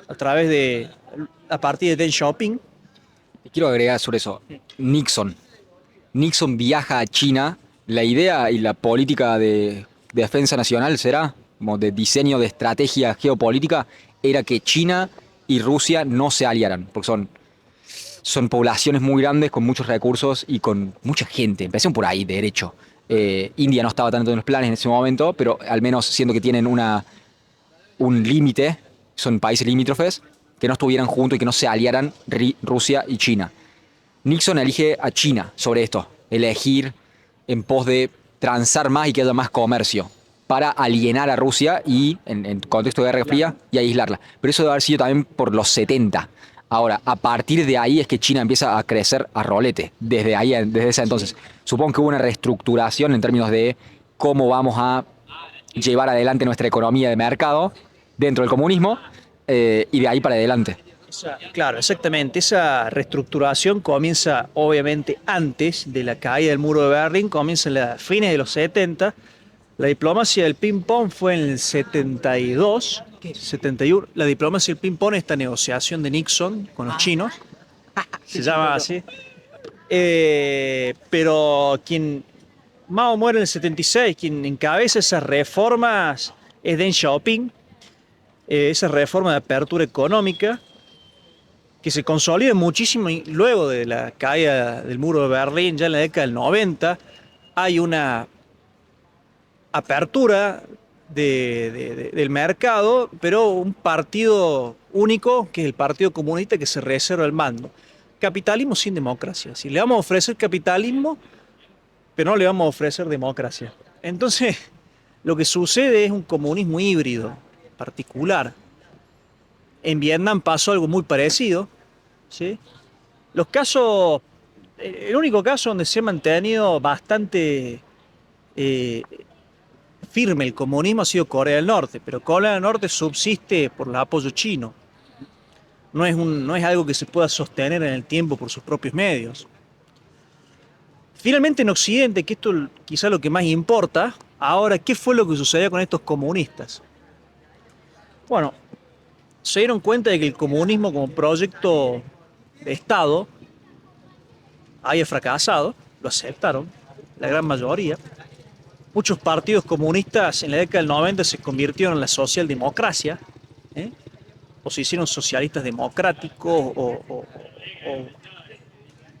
A partir de Deng Xiaoping. Quiero agregar sobre eso. Nixon. Nixon viaja a China. La idea y la política de defensa nacional será, como de diseño de estrategia geopolítica, era que China y Rusia no se aliaran, porque son poblaciones muy grandes, con muchos recursos y con mucha gente. Empezaron por ahí, de derecho. India no estaba tanto en los planes en ese momento, pero al menos siendo que tienen un límite, son países limítrofes, que no estuvieran juntos y que no se aliaran Rusia y China. Nixon elige a China sobre esto, elegir en pos de transar más y que haya más comercio, para alienar a Rusia y, en contexto de Guerra Fría, y aislarla. Pero eso debe haber sido también por los 70. Ahora, a partir de ahí es que China empieza a crecer a rolete, desde ese entonces. Supongo que hubo una reestructuración en términos de cómo vamos a llevar adelante nuestra economía de mercado dentro del comunismo, y de ahí para adelante. Claro, exactamente. Esa reestructuración comienza obviamente antes de la caída del muro de Berlín, comienza en los fines de los 70. La diplomacia del ping-pong fue en el 72, 71. La diplomacia del ping-pong es esta negociación de Nixon con los chinos, se llama así. Pero quien Mao muere en el 76, quien encabeza esas reformas es Deng Xiaoping, esa reforma de apertura económica que se consolida muchísimo luego de la caída del muro de Berlín, ya en la década del 90, hay una apertura del mercado, pero un partido único, que es el Partido Comunista, que se reserva el mando. Capitalismo sin democracia. Si le vamos a ofrecer capitalismo, pero no le vamos a ofrecer democracia. Entonces, lo que sucede es un comunismo híbrido, particular. En Vietnam pasó algo muy parecido, ¿sí? El único caso donde se ha mantenido bastante firme el comunismo ha sido Corea del Norte, pero Corea del Norte subsiste por el apoyo chino. No es algo que se pueda sostener en el tiempo por sus propios medios. Finalmente en Occidente, que esto quizá lo que más importa, ahora, ¿qué fue lo que sucedió con estos comunistas? Bueno, se dieron cuenta de que el comunismo como proyecto de Estado había fracasado, lo aceptaron, la gran mayoría. Muchos partidos comunistas en la década del 90 se convirtieron en la socialdemocracia, o se hicieron socialistas democráticos, o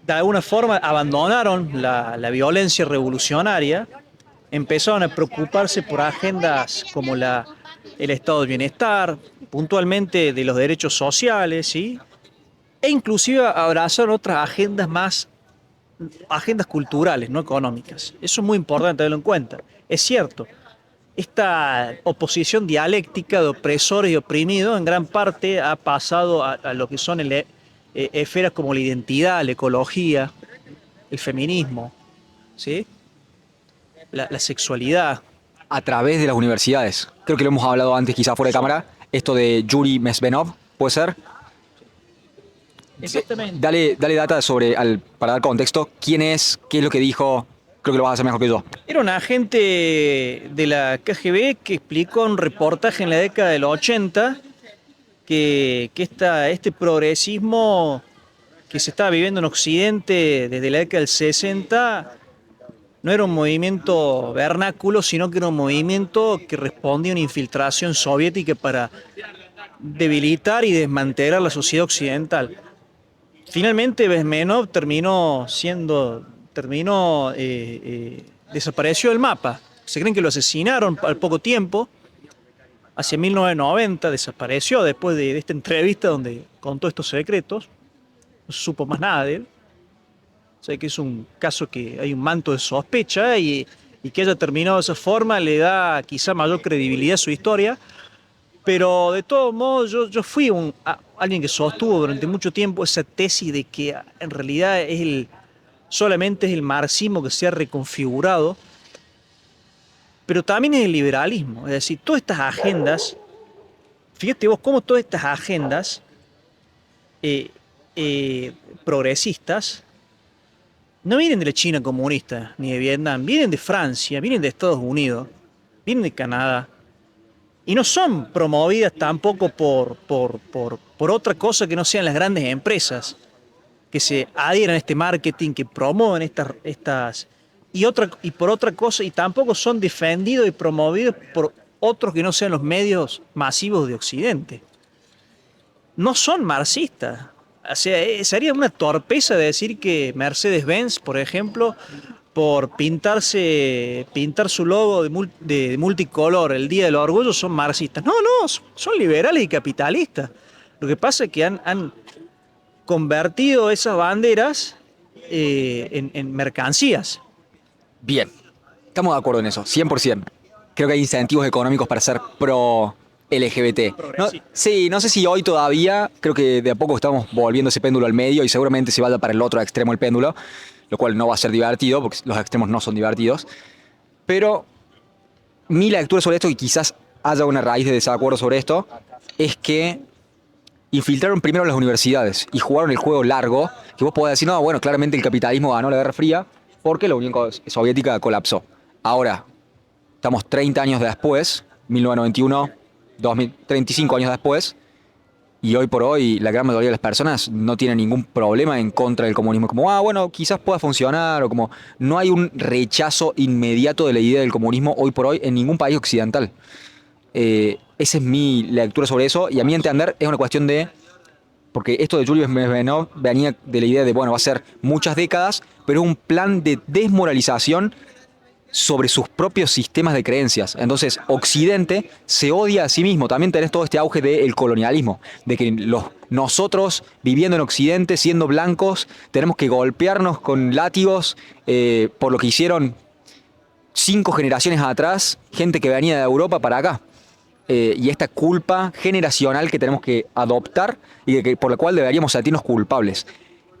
de alguna forma abandonaron la violencia revolucionaria, empezaron a preocuparse por agendas como el estado de bienestar, puntualmente de los derechos sociales, ¿sí? e inclusive abrazaron otras agendas más, agendas culturales, no económicas. Eso es muy importante tenerlo en cuenta. Es cierto, esta oposición dialéctica de opresores y oprimidos en gran parte ha pasado a lo que son esferas como la identidad, la ecología, el feminismo, ¿sí? La sexualidad. A través de las universidades. Creo que lo hemos hablado antes, quizá fuera de cámara. Esto de Yuri Mesbenov, ¿puede ser? Exactamente. Dale data sobre, para dar contexto, quién es, qué es lo que dijo. Creo que lo vas a hacer mejor que yo. Era un agente de la KGB que explicó en un reportaje en la década del 80 que este progresismo que se estaba viviendo en Occidente desde la década del 60 no era un movimiento vernáculo, sino que era un movimiento que respondía a una infiltración soviética para debilitar y desmantelar la sociedad occidental. Finalmente, Bezmenov desapareció del mapa. Se creen que lo asesinaron al poco tiempo, hacia 1990, desapareció después de esta entrevista donde contó estos secretos. No se supo más nada de él. O sea que es un caso que hay un manto de sospecha y que haya terminado de esa forma le da quizá mayor credibilidad a su historia. Pero de todos modos, yo fui alguien que sostuvo durante mucho tiempo esa tesis de que en realidad solamente es el marxismo que se ha reconfigurado, pero también es el liberalismo. Es decir, todas estas agendas, fíjate vos cómo todas estas agendas eh, progresistas no vienen de la China comunista ni de Vietnam, vienen de Francia, vienen de Estados Unidos, vienen de Canadá. Y no son promovidas tampoco por otra cosa que no sean las grandes empresas que se adhieran a este marketing, que promueven y por otra cosa, y tampoco son defendidos y promovidos por otros que no sean los medios masivos de Occidente. No son marxistas. O sea, sería una torpeza decir que Mercedes-Benz, por ejemplo, por pintar su logo de multicolor el Día del Orgullo, son marxistas. No, no, son liberales y capitalistas. Lo que pasa es que han convertido esas banderas en mercancías. Bien, estamos de acuerdo en eso, 100%. Creo que hay incentivos económicos para ser pro LGBT. No, Progresista. sí, no sé si hoy todavía, creo que de a poco estamos volviendo ese péndulo al medio y seguramente se vaya para el otro extremo el péndulo, lo cual no va a ser divertido porque los extremos no son divertidos. Pero mi lectura sobre esto, y quizás haya una raíz de desacuerdo sobre esto, es que infiltraron primero las universidades y jugaron el juego largo, que vos podés decir, no, bueno, claramente el capitalismo ganó la Guerra Fría porque la Unión Soviética colapsó. Ahora, estamos 30 años después, 1991, 35 años después, y hoy por hoy la gran mayoría de las personas no tienen ningún problema en contra del comunismo. Como, bueno, quizás pueda funcionar, o como no hay un rechazo inmediato de la idea del comunismo hoy por hoy en ningún país occidental. Esa es mi lectura sobre eso, y a mi entender es una cuestión de, porque esto de Julius Mesbenov venía de la idea de, bueno, va a ser muchas décadas, pero es un plan de desmoralización sobre sus propios sistemas de creencias. Entonces, Occidente se odia a sí mismo. También tenés todo este auge del colonialismo, de que nosotros, viviendo en Occidente, siendo blancos, tenemos que golpearnos con látigos por lo que hicieron 5 generaciones atrás, gente que venía de Europa para acá. Y esta culpa generacional que tenemos que adoptar y por la cual deberíamos sentirnos culpables.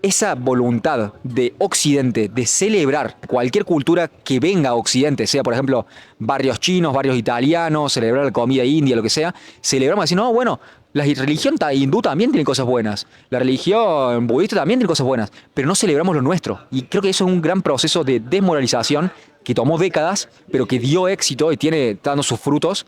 Esa voluntad de Occidente de celebrar cualquier cultura que venga a Occidente, sea por ejemplo barrios chinos, barrios italianos, celebrar la comida india, lo que sea, celebramos así, no, bueno, la religión hindú también tiene cosas buenas, la religión budista también tiene cosas buenas, pero no celebramos lo nuestro. Y creo que eso es un gran proceso de desmoralización que tomó décadas, pero que dio éxito y está dando sus frutos,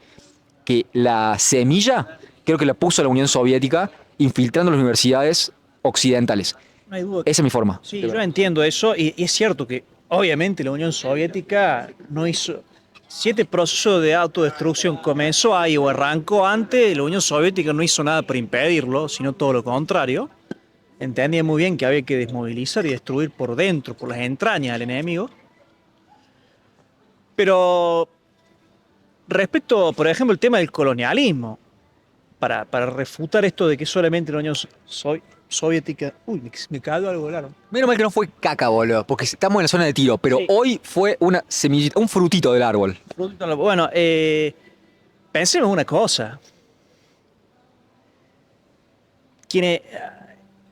que la semilla creo que la puso la Unión Soviética infiltrando las universidades occidentales. No hay duda. Esa es mi forma. Sí, yo entiendo eso y es cierto que obviamente la Unión Soviética no hizo. Si este proceso de autodestrucción comenzó ahí o arrancó antes, la Unión Soviética no hizo nada para impedirlo, sino todo lo contrario. Entendía muy bien que había que desmovilizar y destruir por dentro, por las entrañas al enemigo. Pero respecto, por ejemplo, el tema del colonialismo, para refutar esto de que solamente la Unión Soviética. Uy, me cayó algo claro. Menos mal que no fue caca, boludo, porque estamos en la zona de tiro, pero Sí. hoy fue una semillita, un frutito del árbol. Bueno, pensemos una cosa. Quienes,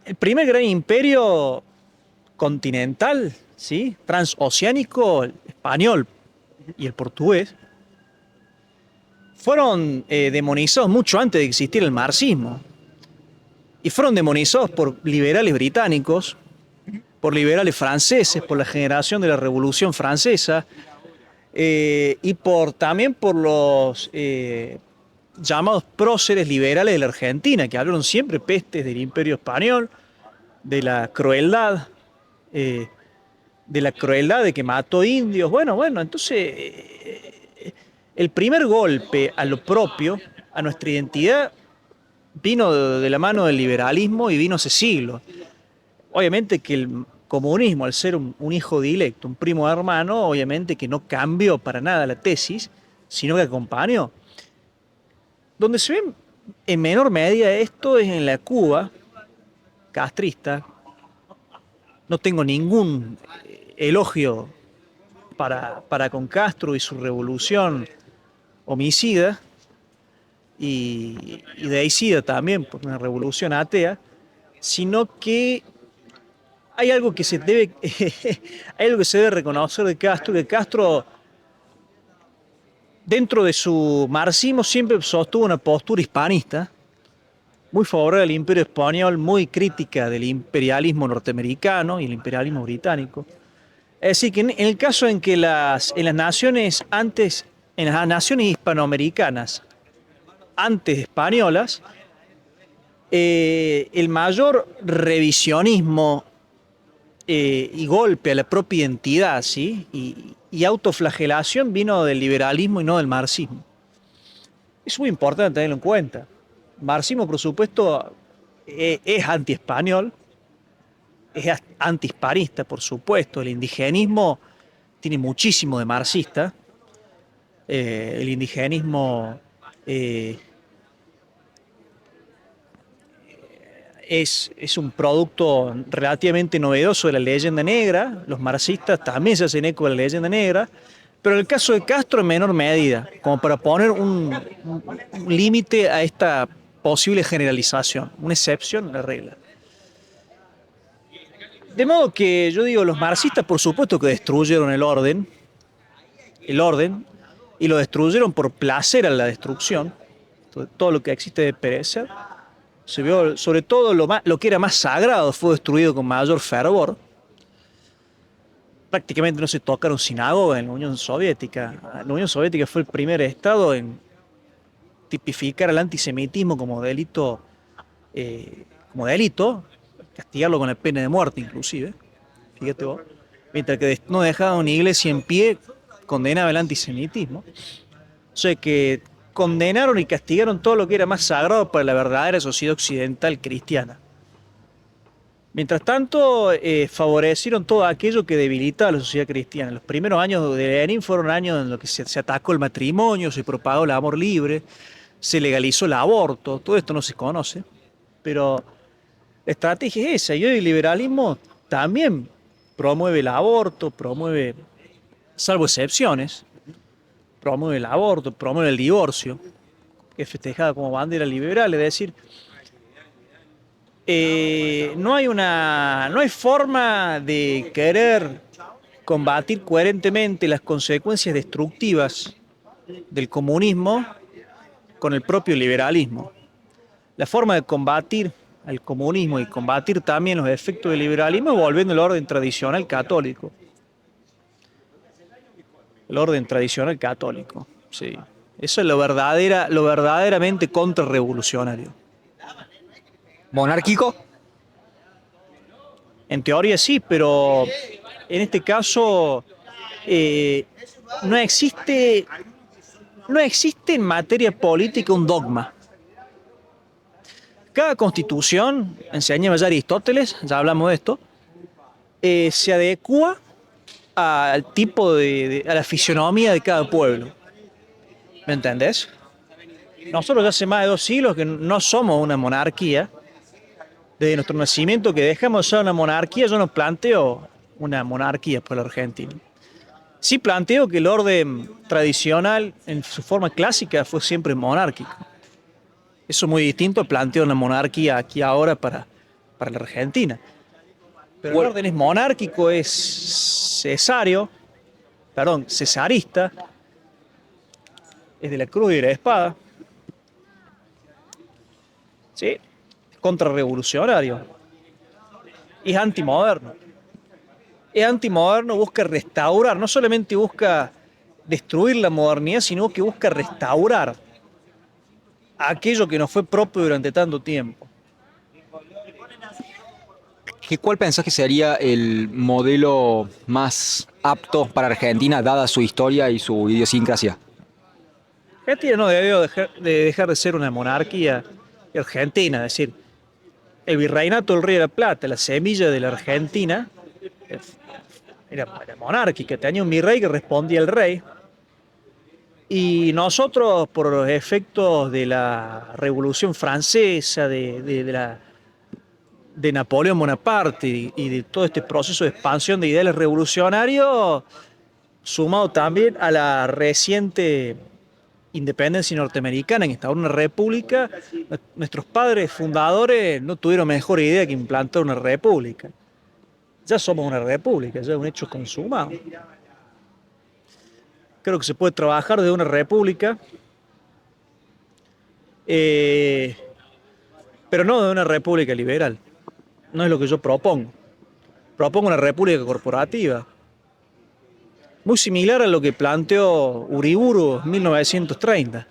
el primer gran imperio continental, ¿sí? Transoceánico, el español y el portugués, fueron demonizados mucho antes de existir el marxismo. Y fueron demonizados por liberales británicos, por liberales franceses, por la generación de la Revolución Francesa, y también por los llamados próceres liberales de la Argentina, que hablaron siempre pestes del imperio español, de la crueldad, eh, de que mató indios. Bueno, entonces el primer golpe a lo propio, a nuestra identidad, vino de la mano del liberalismo y vino hace siglos. Obviamente que el comunismo, al ser un hijo directo, un primo hermano, obviamente que no cambió para nada la tesis, sino que acompañó. Donde se ve en menor medida esto es en la Cuba castrista. No tengo ningún elogio para con Castro y su revolución homicida y deicida también, por una revolución atea, sino que hay algo que se debe, hay algo que se debe reconocer de Castro, que Castro, dentro de su marxismo, siempre sostuvo una postura hispanista, muy favorable al imperio español, muy crítica del imperialismo norteamericano y el imperialismo británico. Es decir, que en el caso en que en las naciones en las naciones hispanoamericanas, antes españolas, el mayor revisionismo y golpe a la propia identidad, ¿sí? Y autoflagelación vino del liberalismo y no del marxismo. Es muy importante tenerlo en cuenta. Marxismo, por supuesto, es anti-español, es anti-hispanista, por supuesto. El indigenismo tiene muchísimo de marxista. El indigenismo es un producto relativamente novedoso de la leyenda negra. Los marxistas también se hacen eco de la leyenda negra. Pero en el caso de Castro, en menor medida, como para poner un límite a esta posible generalización, una excepción a la regla. De modo que yo digo, los marxistas por supuesto que destruyeron el orden, y lo destruyeron por placer a la destrucción. Todo lo que existe de perecer. Se vio, sobre todo lo que era más sagrado fue destruido con mayor fervor. Prácticamente no se tocaron sinagogas en la Unión Soviética. La Unión Soviética fue el primer estado en tipificar el antisemitismo como delito, castigarlo con la pena de muerte inclusive, fíjate vos, mientras que no dejaba una iglesia en pie, condenaba el antisemitismo. O sea que condenaron y castigaron todo lo que era más sagrado para la verdadera sociedad occidental cristiana. Mientras tanto, favorecieron todo aquello que debilitaba a la sociedad cristiana. Los primeros años de Lenin fueron años en los que se atacó el matrimonio, se propagó el amor libre, se legalizó el aborto. Todo esto no se conoce, pero la estrategia es esa. Y hoy el liberalismo también promueve el aborto, salvo excepciones, promueve el aborto, promueve el divorcio, que es festejada como bandera liberal. Es decir, no hay forma de querer combatir coherentemente las consecuencias destructivas del comunismo con el propio liberalismo. La forma de combatir al comunismo y combatir también los efectos del liberalismo es volviendo al orden tradicional católico. El orden tradicional católico, sí. Eso es lo verdaderamente contrarrevolucionario. ¿Monárquico? En teoría sí, pero en este caso no existe en materia política un dogma. Cada constitución, enseñaba ya Aristóteles, ya hablamos de esto, se adecua al tipo a la fisionomía de cada pueblo. ¿Me entendés? Nosotros ya hace más de 2 siglos que no somos una monarquía, desde nuestro nacimiento que dejamos ya una monarquía, yo no planteo una monarquía para la Argentina. Sí planteo que el orden tradicional en su forma clásica fue siempre monárquico. Eso es muy distinto al planteo de una monarquía aquí ahora para la Argentina. Pero el Bueno, orden es monárquico, es cesarista, es de la cruz y de la espada, ¿sí? Contrarrevolucionario, es antimoderno. Es antimoderno, busca restaurar, no solamente busca destruir la modernidad, sino que busca restaurar aquello que nos fue propio durante tanto tiempo. ¿cuál pensás que sería el modelo más apto para Argentina, dada su historia y su idiosincrasia? Argentina no debió dejar de ser una monarquía argentina, es decir, el virreinato del Río de la Plata, la semilla de la Argentina, era monárquica, tenía un virrey que respondía al rey, y nosotros, por los efectos de la Revolución Francesa, de Napoleón Bonaparte y de todo este proceso de expansión de ideales revolucionarios, sumado también a la reciente independencia norteamericana en instaurar una república, nuestros padres fundadores no tuvieron mejor idea que implantar una república. Ya somos una república, ya es un hecho consumado. Creo que se puede trabajar desde una república, eh, pero no de una república liberal. No es lo que yo propongo. Propongo una república corporativa, muy similar a lo que planteó Uriburu en 1930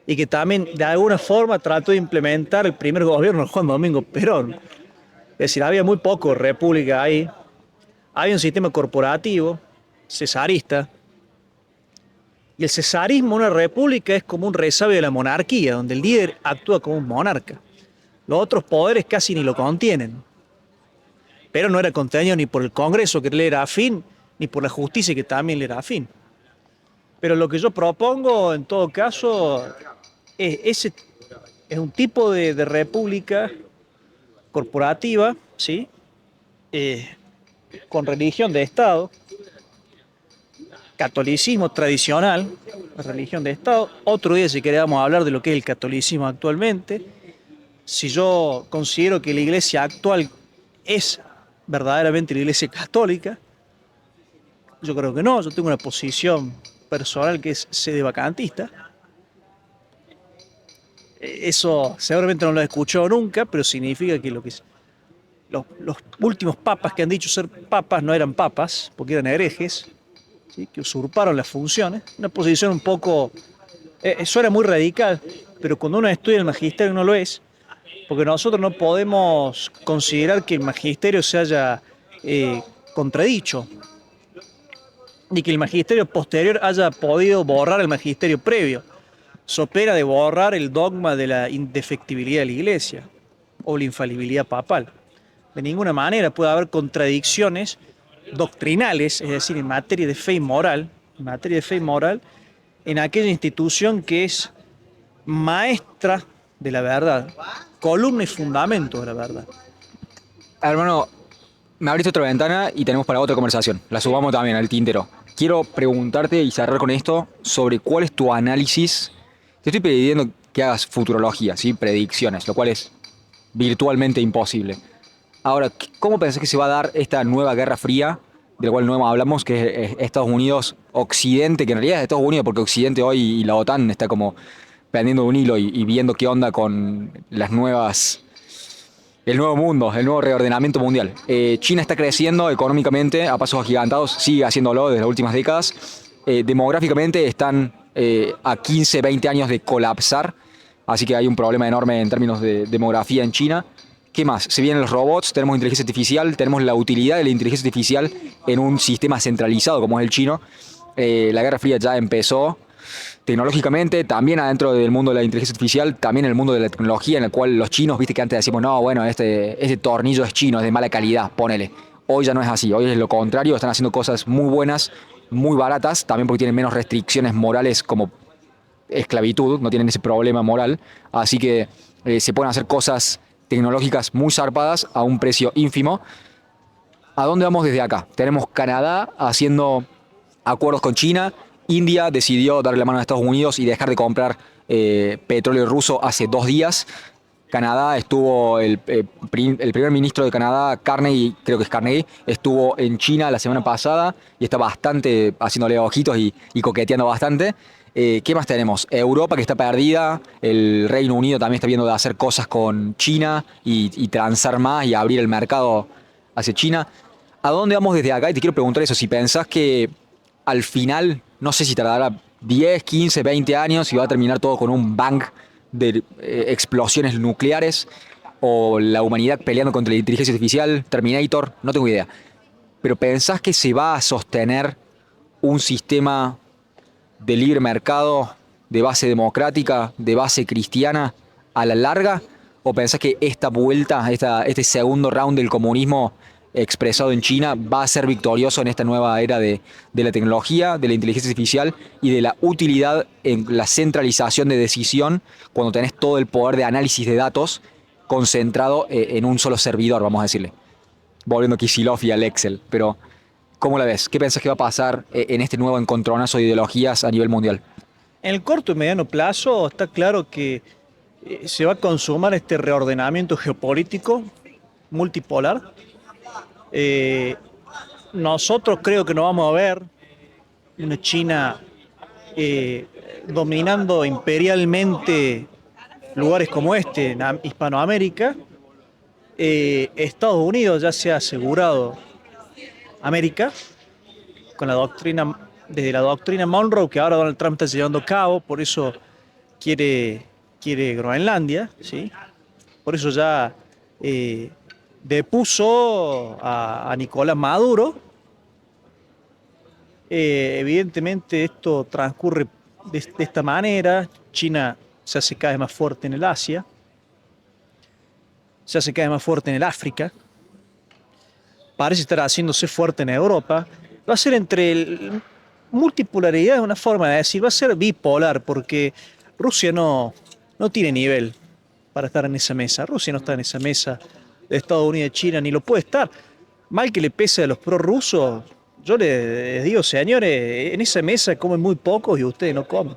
y que también de alguna forma trató de implementar el primer gobierno de Juan Domingo Perón. Es decir, había muy poco república ahí, había un sistema corporativo, cesarista, y el cesarismo en una república es como un resabio de la monarquía, donde el líder actúa como un monarca. Los otros poderes casi ni lo contienen. Pero no era contenido ni por el Congreso, que le era afín, ni por la justicia, que también le era afín. Pero lo que yo propongo, en todo caso, es un tipo de república corporativa, ¿sí? Eh, con religión de Estado, catolicismo tradicional, religión de Estado. Otro día, si queremos hablar de lo que es el catolicismo actualmente, si yo considero que la iglesia actual es verdaderamente la iglesia católica, yo creo que no, yo tengo una posición personal que es sedevacantista. Eso seguramente no lo he escuchado nunca, pero significa que los últimos papas que han dicho ser papas no eran papas, porque eran herejes, ¿sí? Que usurparon las funciones. Una posición un poco, eso era muy radical, pero cuando uno estudia el magisterio no lo es, porque nosotros no podemos considerar que el magisterio se haya contradicho, ni que el magisterio posterior haya podido borrar el magisterio previo. So pena de borrar el dogma de la indefectibilidad de la iglesia o la infalibilidad papal. De ninguna manera puede haber contradicciones doctrinales, es decir, en materia de fe y moral, en aquella institución que es maestra de la verdad, columna y fundamento de la verdad. Hermano, me abriste otra ventana y tenemos para otra conversación. La subamos también al tintero. Quiero preguntarte y cerrar con esto sobre cuál es tu análisis. Te estoy pidiendo que hagas futurología, ¿sí? Predicciones, lo cual es virtualmente imposible. Ahora, ¿cómo pensás que se va a dar esta nueva Guerra Fría, de la cual no hablamos, que es Estados Unidos-Occidente, que en realidad es Estados Unidos porque Occidente hoy y la OTAN está como pendiendo de un hilo y viendo qué onda con las nuevas el nuevo mundo, el nuevo reordenamiento mundial. China está creciendo económicamente a pasos agigantados, sigue haciéndolo desde las últimas décadas. Demográficamente están a 15, 20 años de colapsar, así que hay un problema enorme en términos de demografía en China. ¿Qué más? Se vienen los robots, tenemos inteligencia artificial, tenemos la utilidad de la inteligencia artificial en un sistema centralizado como es el chino. La Guerra Fría ya empezó tecnológicamente, también adentro del mundo de la inteligencia artificial, también en el mundo de la tecnología, en el cual los chinos, viste que antes decíamos, no, bueno, este tornillo es chino, es de mala calidad, ponele. Hoy ya no es así, hoy es lo contrario, están haciendo cosas muy buenas, muy baratas, también porque tienen menos restricciones morales como esclavitud, no tienen ese problema moral, así que se pueden hacer cosas tecnológicas muy zarpadas a un precio ínfimo. ¿A dónde vamos desde acá? Tenemos Canadá haciendo acuerdos con China. India decidió darle la mano a Estados Unidos y dejar de comprar petróleo ruso hace 2 días. Canadá estuvo, el primer ministro de Canadá, Carney, creo que es Carney, estuvo en China la semana pasada y está bastante haciéndole ojitos y coqueteando bastante. ¿Qué más tenemos? Europa, que está perdida. El Reino Unido también está viendo de hacer cosas con China y transar más y abrir el mercado hacia China. ¿A dónde vamos desde acá? Y te quiero preguntar eso, si pensás que al final, no sé si tardará 10, 15, 20 años y va a terminar todo con un bang de explosiones nucleares o la humanidad peleando contra la inteligencia artificial, Terminator, no tengo idea. Pero ¿pensás que se va a sostener un sistema de libre mercado de base democrática, de base cristiana a la larga? ¿O pensás que esta vuelta, este segundo round del comunismo expresado en China va a ser victorioso en esta nueva era de la tecnología, de la inteligencia artificial y de la utilidad en la centralización de decisión cuando tenés todo el poder de análisis de datos concentrado en un solo servidor, vamos a decirle? Volviendo a Kicillof y al Excel, pero ¿cómo la ves? ¿Qué pensás que va a pasar en este nuevo encontronazo de ideologías a nivel mundial? En el corto y mediano plazo está claro que se va a consumar este reordenamiento geopolítico multipolar. Eh, Nosotros creo que no vamos a ver una China eh, dominando imperialmente lugares como este en Hispanoamérica. Estados Unidos ya se ha asegurado América con la doctrina, desde la doctrina Monroe, que ahora Donald Trump está llevando a cabo, por eso quiere, quiere Groenlandia, ¿sí? Por eso ya eh, depuso a Nicolás Maduro. Evidentemente esto transcurre de esta manera. China se hace cada vez más fuerte en el Asia, se hace cada vez más fuerte en el África, parece estar haciéndose fuerte en Europa. Va a ser multipolaridad, es una forma de decir, va a ser bipolar, porque Rusia no tiene nivel para estar en esa mesa. Rusia no está en esa mesa de Estados Unidos y China, ni lo puede estar. Mal que le pese a los prorrusos, yo les digo, señores, en esa mesa comen muy pocos y ustedes no comen.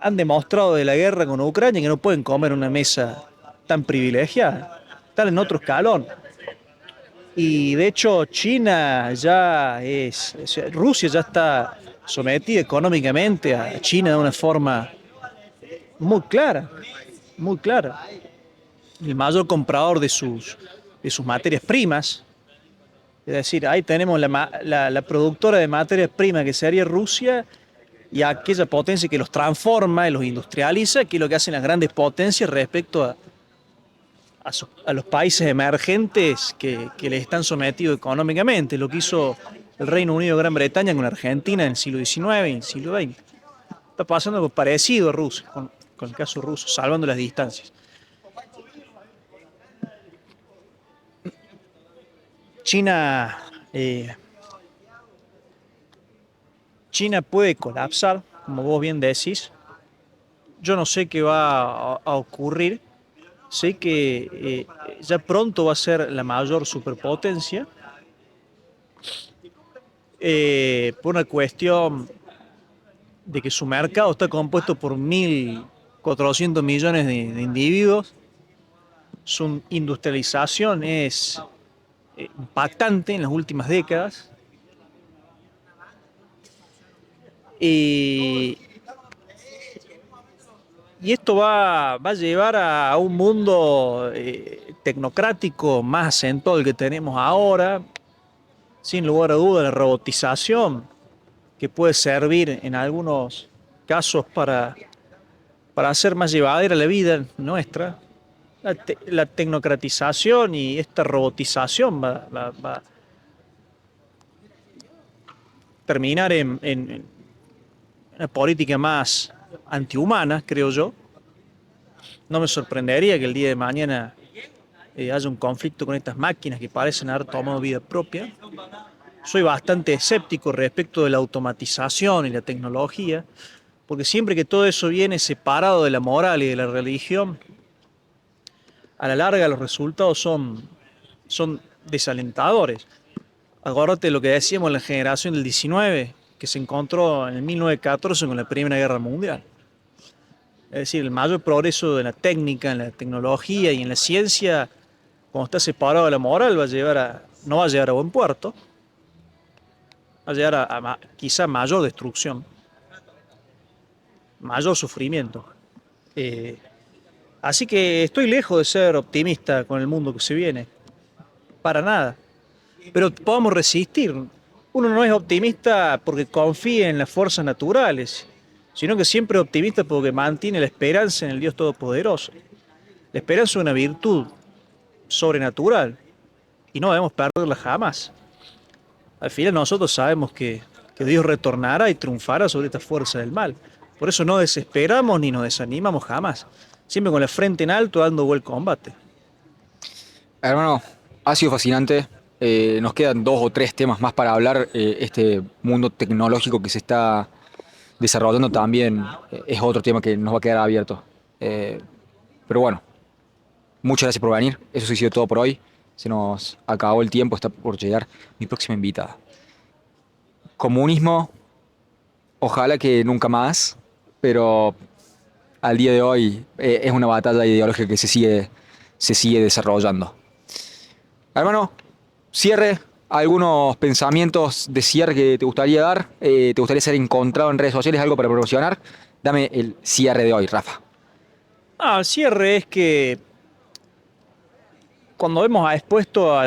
Han demostrado de la guerra con Ucrania que no pueden comer en una mesa tan privilegiada. Están en otro escalón. Y de hecho China ya o sea, Rusia ya está sometida económicamente a China de una forma muy clara, muy clara. El mayor comprador de sus materias primas, es decir, ahí tenemos la productora de materias primas que sería Rusia y aquella potencia que los transforma y los industrializa, que es lo que hacen las grandes potencias respecto a los países emergentes que les están sometidos económicamente, lo que hizo el Reino Unido y Gran Bretaña con Argentina en el siglo XIX y en el siglo XX. Está pasando algo parecido a Rusia, con el caso ruso, salvando las distancias. China, eh, China puede colapsar, como vos bien decís. Yo no sé qué va a ocurrir. Sé que ya pronto va a ser la mayor superpotencia por una cuestión de que su mercado está compuesto por 1.400 millones de individuos. Su industrialización es impactante en las últimas décadas. Y, y esto va a llevar a un mundo tecnocrático más acentuado del que tenemos ahora. Sin lugar a duda, la robotización, que puede servir en algunos casos para hacer más llevadera la vida nuestra. La tecnocratización y esta robotización va a terminar en una política más antihumana, creo yo. No me sorprendería que el día de mañana haya un conflicto con estas máquinas que parecen haber tomado vida propia. Soy bastante escéptico respecto de la automatización y la tecnología, porque siempre que todo eso viene separado de la moral y de la religión, a la larga los resultados son desalentadores. Acuérdate lo que decíamos en la generación del 19, que se encontró en el 1914 con la Primera Guerra Mundial. Es decir, el mayor progreso de la técnica, en la tecnología y en la ciencia, cuando está separado de la moral, no va a llegar a buen puerto, va a llegar a quizá mayor destrucción, mayor sufrimiento. Así que estoy lejos de ser optimista con el mundo que se viene, para nada. Pero podemos resistir. Uno no es optimista porque confía en las fuerzas naturales, sino que siempre es optimista porque mantiene la esperanza en el Dios Todopoderoso. La esperanza es una virtud sobrenatural y no debemos perderla jamás. Al final nosotros sabemos que Dios retornará y triunfará sobre esta fuerza del mal. Por eso no desesperamos ni nos desanimamos jamás. Siempre con la frente en alto dando buen combate. Hermano, ha sido fascinante. Nos quedan 2 o 3 temas más para hablar. Este mundo tecnológico que se está desarrollando también es otro tema que nos va a quedar abierto. Pero bueno, muchas gracias por venir. Eso sí ha sido todo por hoy. Se nos acabó el tiempo, está por llegar mi próxima invitada. Comunismo, ojalá que nunca más, pero al día de hoy es una batalla ideológica que se sigue desarrollando. Hermano, cierre, algunos pensamientos de cierre que te gustaría dar, te gustaría ser encontrado en redes sociales, algo para promocionar. Dame el cierre de hoy, Rafa. El cierre es que cuando hemos expuesto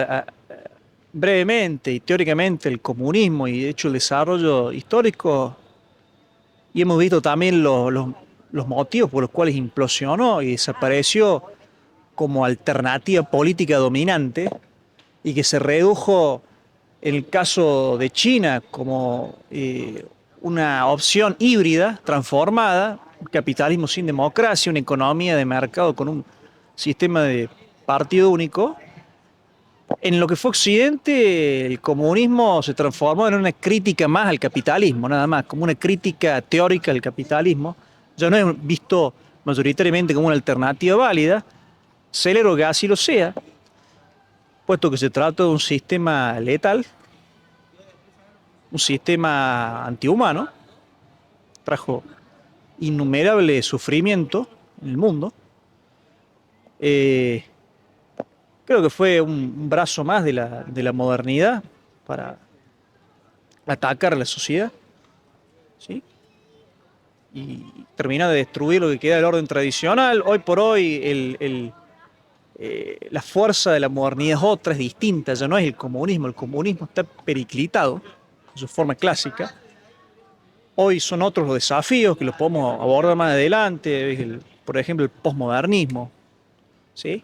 brevemente y teóricamente el comunismo y de hecho el desarrollo histórico, y hemos visto también los motivos por los cuales implosionó y desapareció como alternativa política dominante, y que se redujo en el caso de China como una opción híbrida, transformada, un capitalismo sin democracia, una economía de mercado con un sistema de partido único. En lo que fue Occidente, el comunismo se transformó en una crítica más al capitalismo, nada más, como una crítica teórica al capitalismo. Ya no es visto mayoritariamente como una alternativa válida. Celebro que así lo sea, puesto que se trata de un sistema letal, un sistema antihumano, trajo innumerable sufrimiento en el mundo. Creo que fue un brazo más de la modernidad para atacar a la sociedad, ¿sí? Y terminar de destruir lo que queda del orden tradicional. Hoy por hoy la fuerza de la modernidad es otra, es distinta, ya no es el comunismo está periclitado en su forma clásica. Hoy son otros los desafíos que los podemos abordar más adelante, por ejemplo el posmodernismo, ¿sí?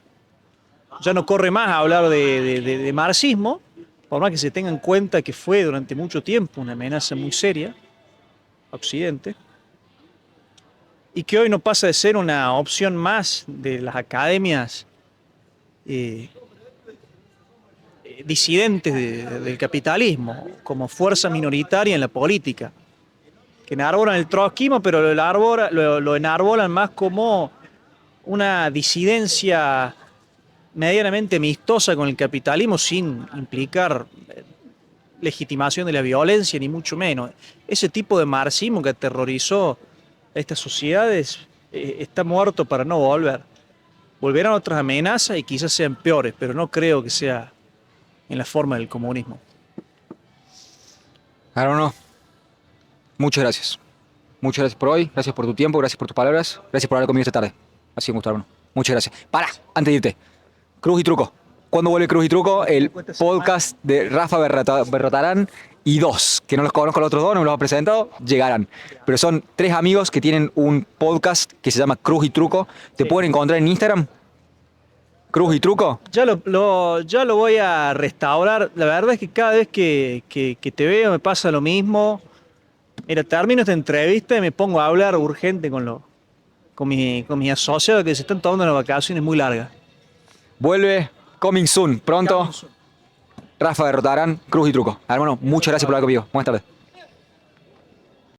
Ya no corre más a hablar de marxismo, por más que se tenga en cuenta que fue durante mucho tiempo una amenaza muy seria a Occidente, y que hoy no pasa de ser una opción más de las academias disidentes del capitalismo, como fuerza minoritaria en la política, que enarbolan el trotskismo, pero lo enarbolan más como una disidencia medianamente amistosa con el capitalismo sin implicar legitimación de la violencia, ni mucho menos. Ese tipo de marxismo que aterrorizó a estas sociedades está muerto para no volver. Volverán otras amenazas y quizás sean peores, pero no creo que sea en la forma del comunismo. Claro, no. Muchas gracias. Muchas gracias por hoy, gracias por tu tiempo, gracias por tus palabras, gracias por haber conmigo esta tarde. Ha sido un gusto, hermano. Muchas gracias. Para, antes de irte. Cruz y Truco. ¿Cuándo vuelve Cruz y Truco? El podcast de Rafa Berrotarán y 2, que no los conozco los otros 2, no me los he presentado, llegarán. Pero son 3 amigos que tienen un podcast que se llama Cruz y Truco. ¿Te pueden encontrar en Instagram? Cruz y Truco. Ya lo voy a restaurar. La verdad es que cada vez que te veo me pasa lo mismo. Mira, termino esta entrevista y me pongo a hablar urgente con mis asociados que se están tomando unas vacaciones muy largas. Vuelve, coming soon, pronto. Rafa Berrotarán, Cruz y Truco. Hermano, muchas gracias por hablar conmigo. Buenas tardes.